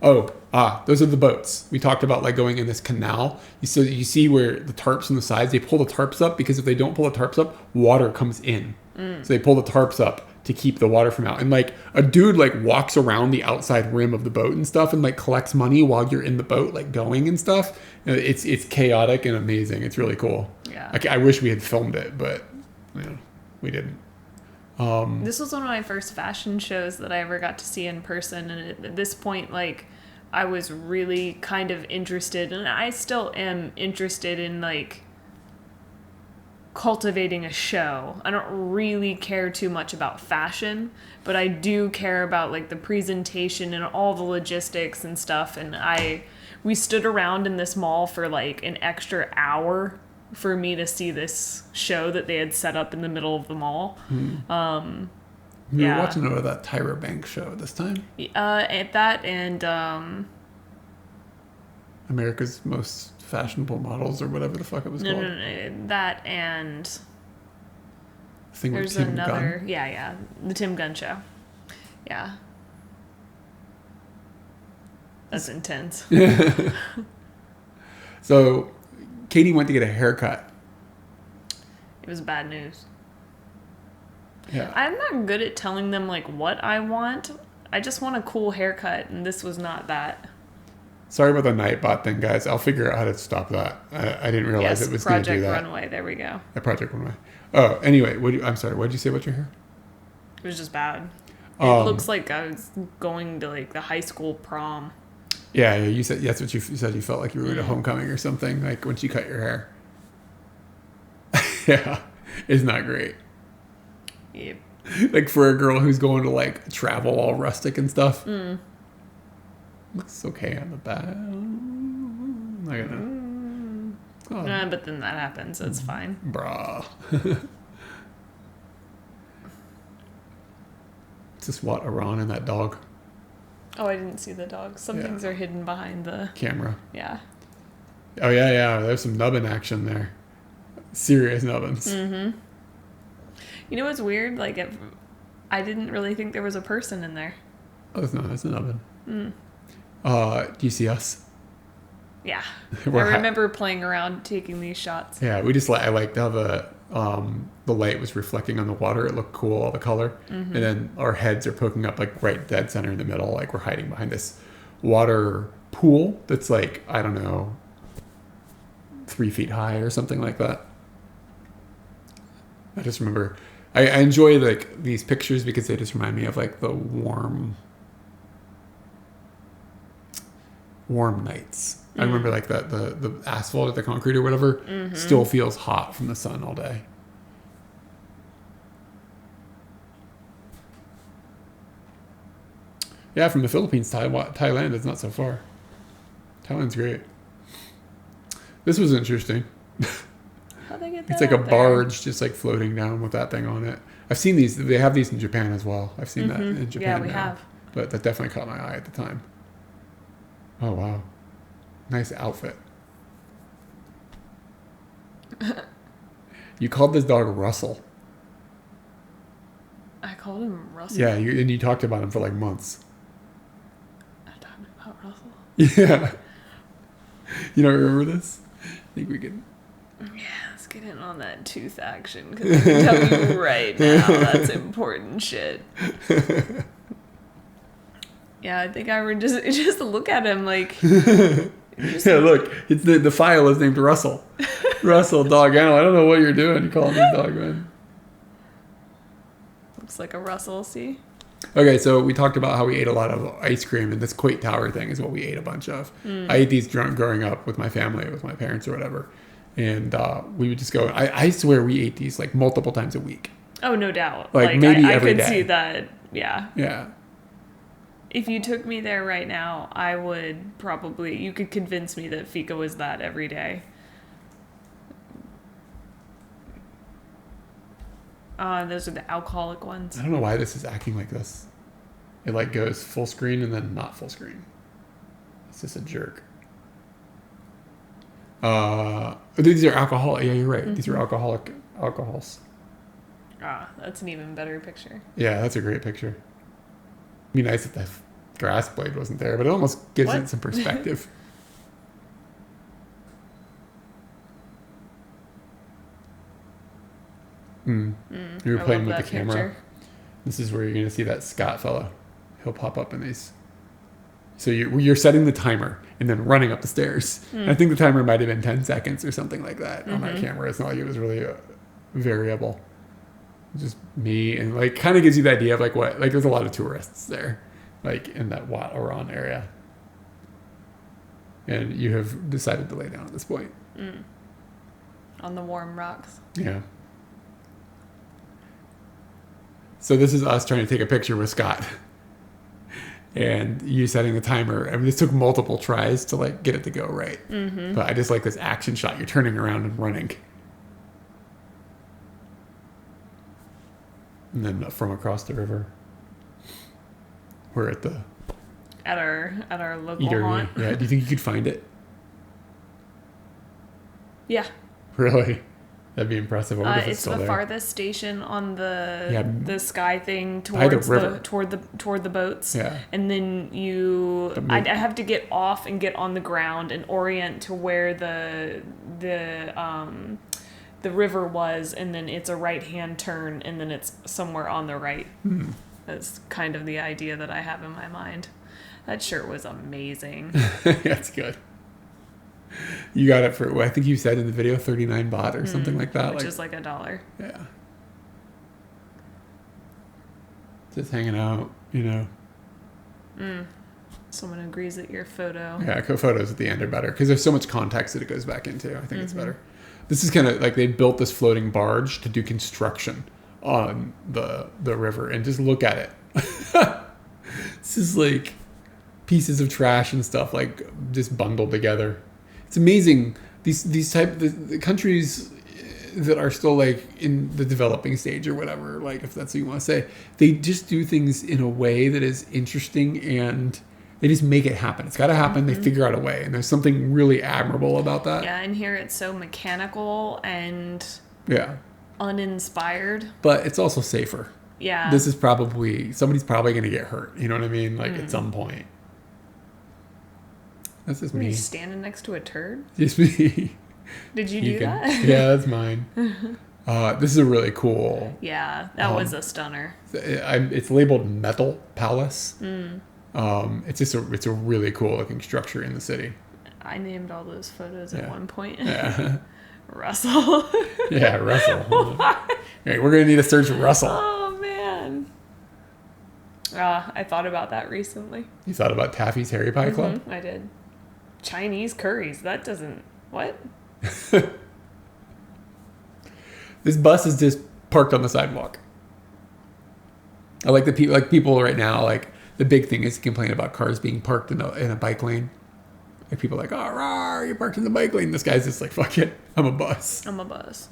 Those are the boats. We talked about like going in this canal. So you see where the tarps on the sides, they pull the tarps up because if they don't pull the tarps up, water comes in. So they pull the tarps up to keep the water from out. And like a dude like walks around the outside rim of the boat and stuff and like collects money while you're in the boat, like going and stuff. It's chaotic and amazing. It's really cool. Yeah. I wish we had filmed it, but we didn't. This was one of my first fashion shows that I ever got to see in person, and at this point, like, I was really kind of interested, and I still am interested in, like, cultivating a show. I don't really care too much about fashion, but I do care about, like, the presentation and all the logistics and stuff, and we stood around in this mall for, like, an extra hour for me to see this show that they had set up in the middle of the mall. We were watching that Tyra Banks show this time. At that and America's Most Fashionable Models or whatever the fuck it was called. No, that and Thing with there's Tim another Gunn. the Tim Gunn show. Yeah. That's intense. So Katie went to get a haircut. It was bad news. Yeah. I'm not good at telling them like what I want. I just want a cool haircut, and this was not that. Sorry about the Nightbot thing, guys. I'll figure out how to stop that. I didn't realize it was going to do that. Project Runway. There we go. Project Runway. Oh, anyway, I'm sorry. What did you say about your hair? It was just bad. It looks like I was going to like the high school prom. Yeah, you said that's what you said. You felt like you were at a homecoming or something. Like when she cut your hair. Yeah, it's not great. Yep. Like for a girl who's going to like travel all rustic and stuff. Looks okay on the back. But then that happens, so it's fine. Brah. It's just what Iran and that dog. Oh, I didn't see the dog. Some things are hidden behind the camera. Yeah. Oh yeah. There's some nubbin action there. Serious nubbins. Mm-hmm. You know what's weird? Like, I didn't really think there was a person in there. Oh, it's not. It's a nubbin. Do you see us? Yeah. I remember playing around, taking these shots. Yeah, I liked how the light was reflecting on the water. It looked cool, all the color. And then our heads are poking up like right dead center in the middle, like we're hiding behind this water pool that's like, I don't know, 3 feet high or something like that. I just remember I enjoy like these pictures because they just remind me of like the warm nights. I remember like the asphalt or the concrete or whatever still feels hot from the sun all day. Yeah, from the Philippines, Thailand is not so far. Thailand's great. This was interesting. How'd they get that It's like a out there? barge just like floating down with that thing on it. I've seen these. They have these in Japan as well. I've seen that in Japan Yeah, we now. have. But that definitely caught my eye at the time. Oh, wow. Nice outfit. You called this dog Russell. I called him Russell. Yeah, and you talked about him for like months. I talked about Russell. Yeah. You don't remember this? I think we could... Yeah, let's get in on that tooth action, because I can tell you right now that's important shit. Yeah, I think I would just look at him like... Yeah, look, it's the file is named Russell. Russell, dog animal. I don't know what you're doing. You calling this dog, man. Looks like a Russell, see? Okay, so we talked about how we ate a lot of ice cream, and this Quake Tower thing is what we ate a bunch of. I ate these growing up with my family, with my parents or whatever, and we would just go. I swear we ate these like multiple times a week. Oh, no doubt. Like, maybe I every could day. see that. Yeah. Yeah. If you took me there right now, I would probably. You could convince me that fika was that every day. Those are the alcoholic ones. I don't know why this is acting like this. It like goes full screen and then not full screen. It's just a jerk. These are alcoholic. Yeah, you're right. These are alcoholic alcohols. That's an even better picture. Yeah, that's a great picture. It'd be nice if the grass blade wasn't there, but it almost gives it some perspective. You were I playing love with the that camera. picture. This is where you're going to see that Scott fellow. He'll pop up in these. So you're setting the timer and then running up the stairs. I think the timer might have been 10 seconds or something like that on that camera. It's not like it was really variable. Just me, and like kind of gives you the idea of like what, like there's a lot of tourists there, like in that Wat Arun area. And you have decided to lay down at this point. On the warm rocks. Yeah. So this is us trying to take a picture with Scott. And you setting the timer. I mean, this took multiple tries to like get it to go right. But I just like this action shot. You're turning around and running. And then from across the river, we're at the our local eatery. haunt. Yeah. Do you think you could find it? Yeah. Really? That'd be impressive. I wonder if It's still the there. farthest station on the sky thing By the towards river. toward the boats. Yeah. And then I have to get off and get on the ground and orient to where the river was, and then it's a right-hand turn, and then it's somewhere on the right. That's kind of the idea that I have in my mind. That shirt was amazing. That's good. You got it for, I think you said in the video, 39 baht or something like that. Which is like $1. Yeah. Just hanging out, you know. Someone agrees that your photo. Yeah, photos at the end are better because there's so much context that it goes back into. I think it's better. This is kind of like they built this floating barge to do construction on the river, and just look at it. This is like pieces of trash and stuff like just bundled together. It's amazing. These type the countries that are still like in the developing stage or whatever, like if that's what you want to say, they just do things in a way that is interesting, and they just make it happen. It's got to happen. They figure out a way, and there's something really admirable about that. Yeah, and here it's so mechanical and Yeah. uninspired. But it's also safer. Yeah. This is somebody's probably going to get hurt. You know what I mean? Like at some point. That's just Were me. you standing next to a turd? Just me. Did you do that? Yeah, that's mine. This is a really cool. Yeah, that was a stunner. It's labeled Metal Palace. It's a really cool looking structure in the city. I named all those photos at one point. Yeah. Russell. Yeah, Russell. Okay, we're gonna need to search Russell. Oh man. I thought about that recently. You thought about Taffy's Harry Pie Club? I did. Chinese curries. That doesn't. What? This bus is just parked on the sidewalk. I like the people right now. Like the big thing is to complain about cars being parked in a bike lane. Like people are like, oh, rah, you parked in the bike lane. This guy's just like, fuck it, I'm a bus. I'm a bus.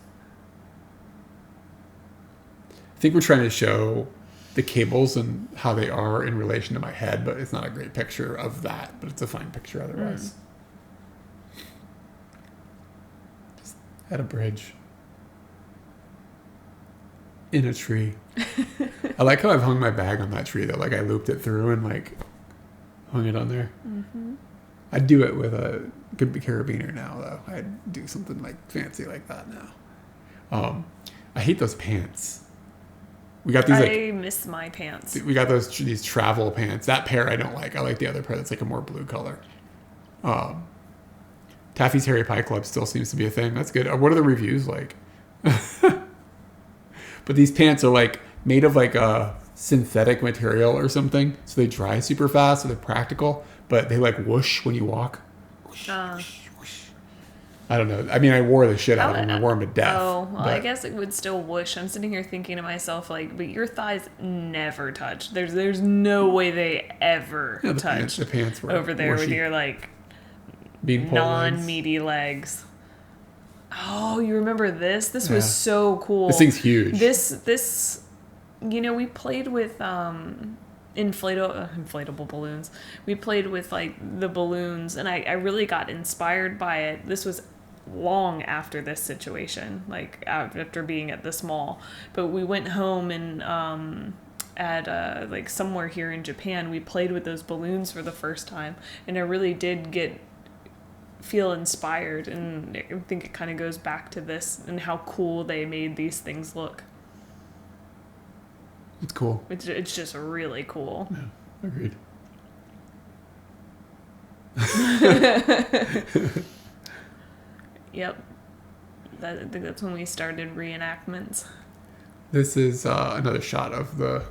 I think we're trying to show the cables and how they are in relation to my head, but it's not a great picture of that, but it's a fine picture otherwise. Just at a bridge. In a tree. I like how I've hung my bag on that tree though. Like I looped it through and like hung it on there. I'd do it with a good carabiner now though. I'd do something like fancy like that now. I hate those pants. We got these I miss my pants. we got these travel pants. That pair I don't like. I like the other pair that's like a more blue color. Taffy's Harry Pie Club still seems to be a thing. That's good. What are the reviews like? But these pants are like made of like synthetic material or something, so they dry super fast, so they're practical, but they like whoosh when you walk. Whoosh, whoosh, whoosh. I don't know. I mean, I wore the shit out of them. I wore them to death. Oh, well, but I guess it would still whoosh. I'm sitting here thinking to myself, like, but your thighs never touch. There's no way they ever yeah, touch the pants were over there with whooshy. your, like, Beanpole non-meaty legs. Oh, you remember this? This was Yeah. so cool. This thing's huge. This, you know, we played with inflatable balloons. We played with like the balloons, and I really got inspired by it. This was long after this situation, like after being at this mall. But we went home and at like somewhere here in Japan, we played with those balloons for the first time, and I really did feel inspired, and I think it kind of goes back to this and how cool they made these things look. It's cool. It's just really cool. Yeah, agreed. Yep. I think that's when we started reenactments. This is another shot of the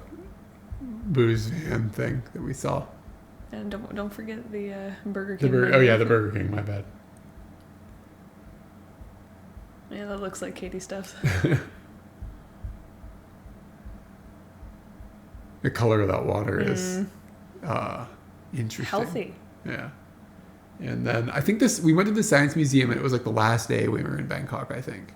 booze van thing that we saw. And don't forget the Burger The King. oh yeah, the Burger King. My bad. Yeah, that looks like Katie stuff. The color of that water is interesting. Healthy. Yeah. And then I think we went to the Science Museum, and it was like the last day we were in Bangkok, I think.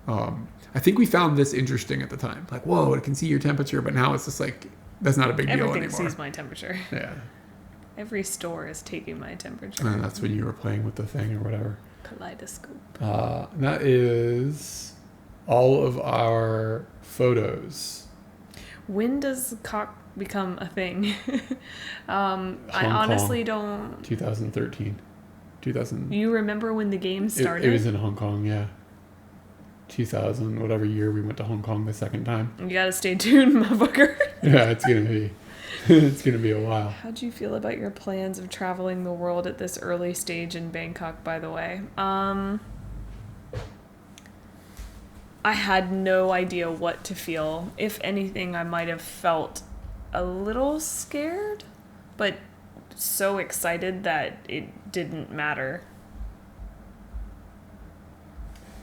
I think we found this interesting at the time. Like, whoa, it can see your temperature, but now it's just like, that's not a big deal anymore. Everything sees my temperature. Yeah. Every store is taking my temperature. And that's when you were playing with the thing or whatever. Kaleidoscope. That is all of our photos. When does cock become a thing? I Hong honestly Kong, don't. 2013. 2000. You remember when the game started? It was in Hong Kong, yeah. 2000, whatever year we went to Hong Kong the second time. You gotta stay tuned, motherfucker. Yeah, it's gonna be a while. How'd you feel about your plans of traveling the world at this early stage in Bangkok, by the way? I had no idea what to feel. If anything, I might have felt a little scared, but so excited that it didn't matter.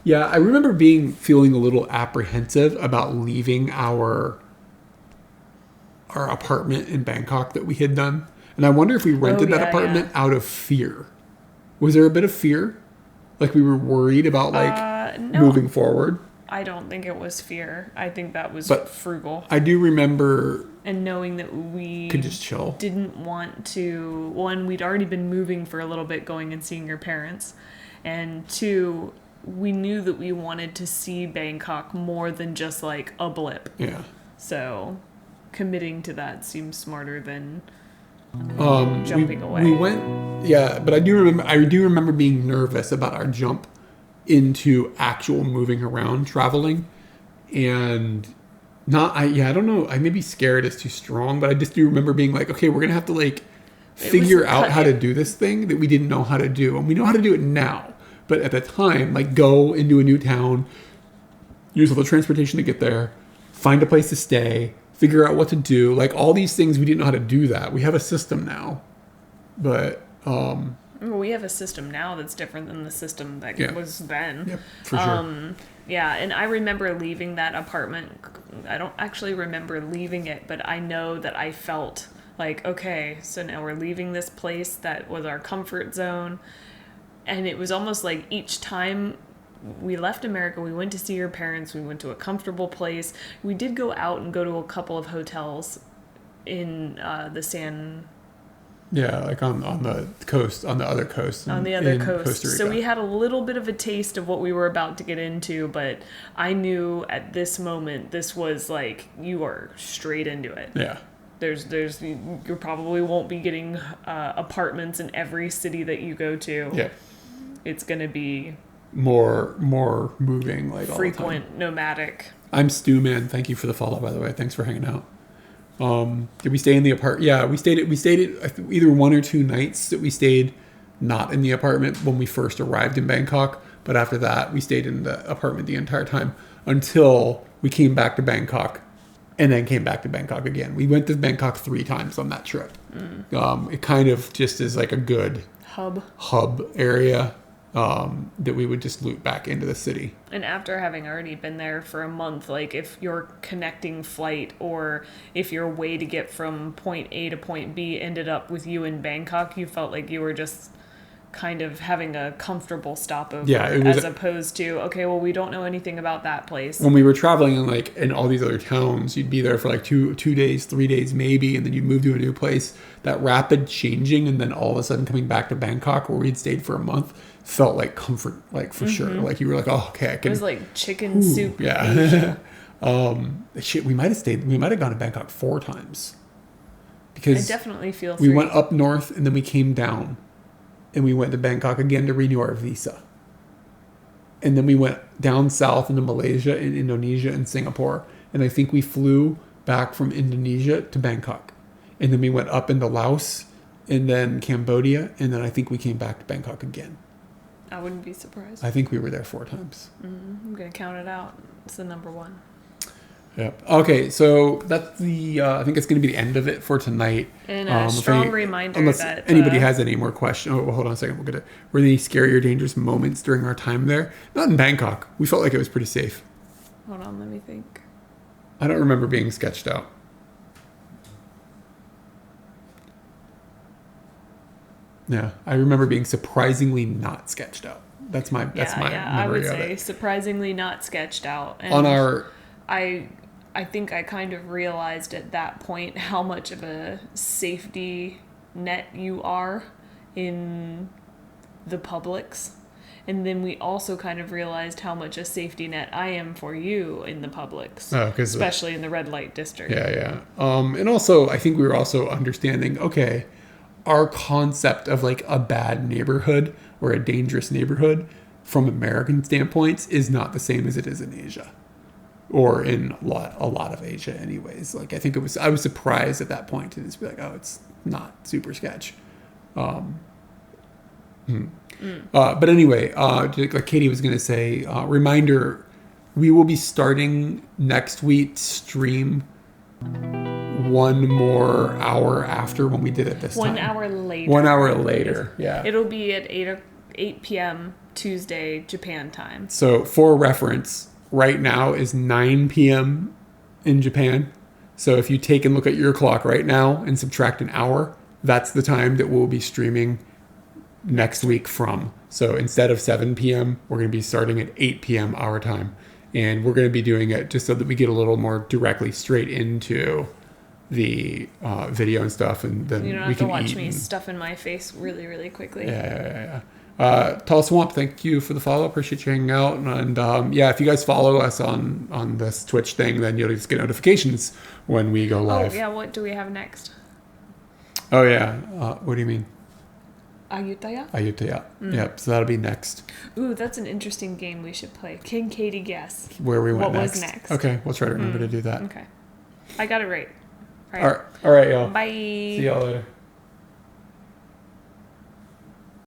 Yeah, I remember feeling a little apprehensive about leaving our apartment in Bangkok that we had done. And I wonder if we rented that apartment out of fear. Was there a bit of fear? Like we were worried about No. moving forward? I don't think it was fear. I think that was frugal. I do remember... And knowing that we could just chill. Didn't want to... One, we'd already been moving for a little bit, going and seeing your parents. And two, we knew that we wanted to see Bangkok more than just like a blip. Yeah. So committing to that seems smarter than jumping away. We went... Yeah, but I do remember being nervous about our jump into actual moving around, traveling, and I don't know, I maybe scared is too strong, but I just do remember being like, okay, we're gonna have to like figure out how to do this thing that we didn't know how to do, and we know how to do it now, but at the time, like, go into a new town, use all the transportation to get there, find a place to stay, figure out what to do, like all these things, we didn't know how to do that. We have a system now, but we have a system now that's different than the system that was then. Yep, for sure. Yeah, and I remember leaving that apartment. I don't actually remember leaving it, but I know that I felt like, okay, so now we're leaving this place that was our comfort zone. And it was almost like each time we left America, we went to see your parents, we went to a comfortable place. We did go out and go to a couple of hotels in the San... Yeah, like on the coast, on the other coast. On the other coast. Costa Rica. So we had a little bit of a taste of what we were about to get into, but I knew at this moment, this was like, you are straight into it. Yeah. You probably won't be getting apartments in every city that you go to. Yeah. It's going to be more moving, like frequent, all the time. Nomadic. I'm Stu Man. Thank you for the follow, by the way. Thanks for hanging out. Did we stay in the apartment? Yeah, we stayed at either 1 or 2 nights that we stayed not in the apartment when we first arrived in Bangkok. But after that, we stayed in the apartment the entire time until we came back to Bangkok and then came back to Bangkok again. We went to Bangkok 3 times on that trip. It kind of just is like a good hub area that we would just loop back into the city. And after having already been there for a month, like if your connecting flight or if your way to get from point A to point B ended up with you in Bangkok, you felt like you were just kind of having a comfortable stopover, as opposed to, okay, well, we don't know anything about that place. When we were traveling in all these other towns, you'd be there for like 2 days, 3 days maybe, and then you'd move to a new place. That rapid changing and then all of a sudden coming back to Bangkok where we'd stayed for a month felt like comfort, like for sure. Like you were like, oh, okay, I can. It was like chicken soup. Yeah. We might have gone to Bangkok 4 times. Because I definitely feel we went up north and then we came down. And we went to Bangkok again to renew our visa. And then we went down south into Malaysia and Indonesia and Singapore. And I think we flew back from Indonesia to Bangkok. And then we went up into Laos and then Cambodia. And then I think we came back to Bangkok again. I wouldn't be surprised. I think we were there 4 times. I'm going to count it out. It's the number 1. Yep. Okay, so that's the. I think it's going to be the end of it for tonight. And a strong reminder unless that anybody has any more questions. Oh, well, hold on a second. Were there any scary or dangerous moments during our time there? Not in Bangkok. We felt like it was pretty safe. Hold on, let me think. I don't remember being sketched out. Yeah, I remember being surprisingly not sketched out. That's my memory I would of say it. surprisingly not sketched out. And On our. I think I kind of realized at that point how much of a safety net you are in the Publix. And then we also kind of realized how much a safety net I am for you in the Publix. Especially in the red light district. Yeah. And also, I think we were also understanding, okay, our concept of like a bad neighborhood or a dangerous neighborhood from American standpoints is not the same as it is in Asia. Or in a lot of Asia anyways. Like I was surprised at that point to just be like, oh, it's not super sketch. But anyway, like Katie was going to say, reminder, we will be starting next week's stream 1 more hour after when we did it this time. 1 hour later. 1 hour later, yeah. It'll be at 8 p.m. Tuesday, Japan time. So for reference, right now is 9 p.m. in Japan. So if you take and look at your clock right now and subtract an hour, that's the time that we'll be streaming next week from. So instead of 7 p.m., we're going to be starting at 8 p.m. our time. And we're going to be doing it just so that we get a little more directly straight into the video and stuff. And then you don't we have to can watch eat me stuff in my face really, really quickly. Yeah. Tall Swamp, thank you for the follow. Appreciate you hanging out. And if you guys follow us on this Twitch thing, then you'll just get notifications when we go live. Oh, yeah. What do we have next? Oh, yeah. What do you mean? Ayutthaya? Ayutthaya. Yep. So that'll be next. Ooh, that's an interesting game we should play. Can Katie guess where we went what next? was next? Okay. We'll try to remember to do that. Okay. I got it right. All right, y'all. Bye. See y'all later.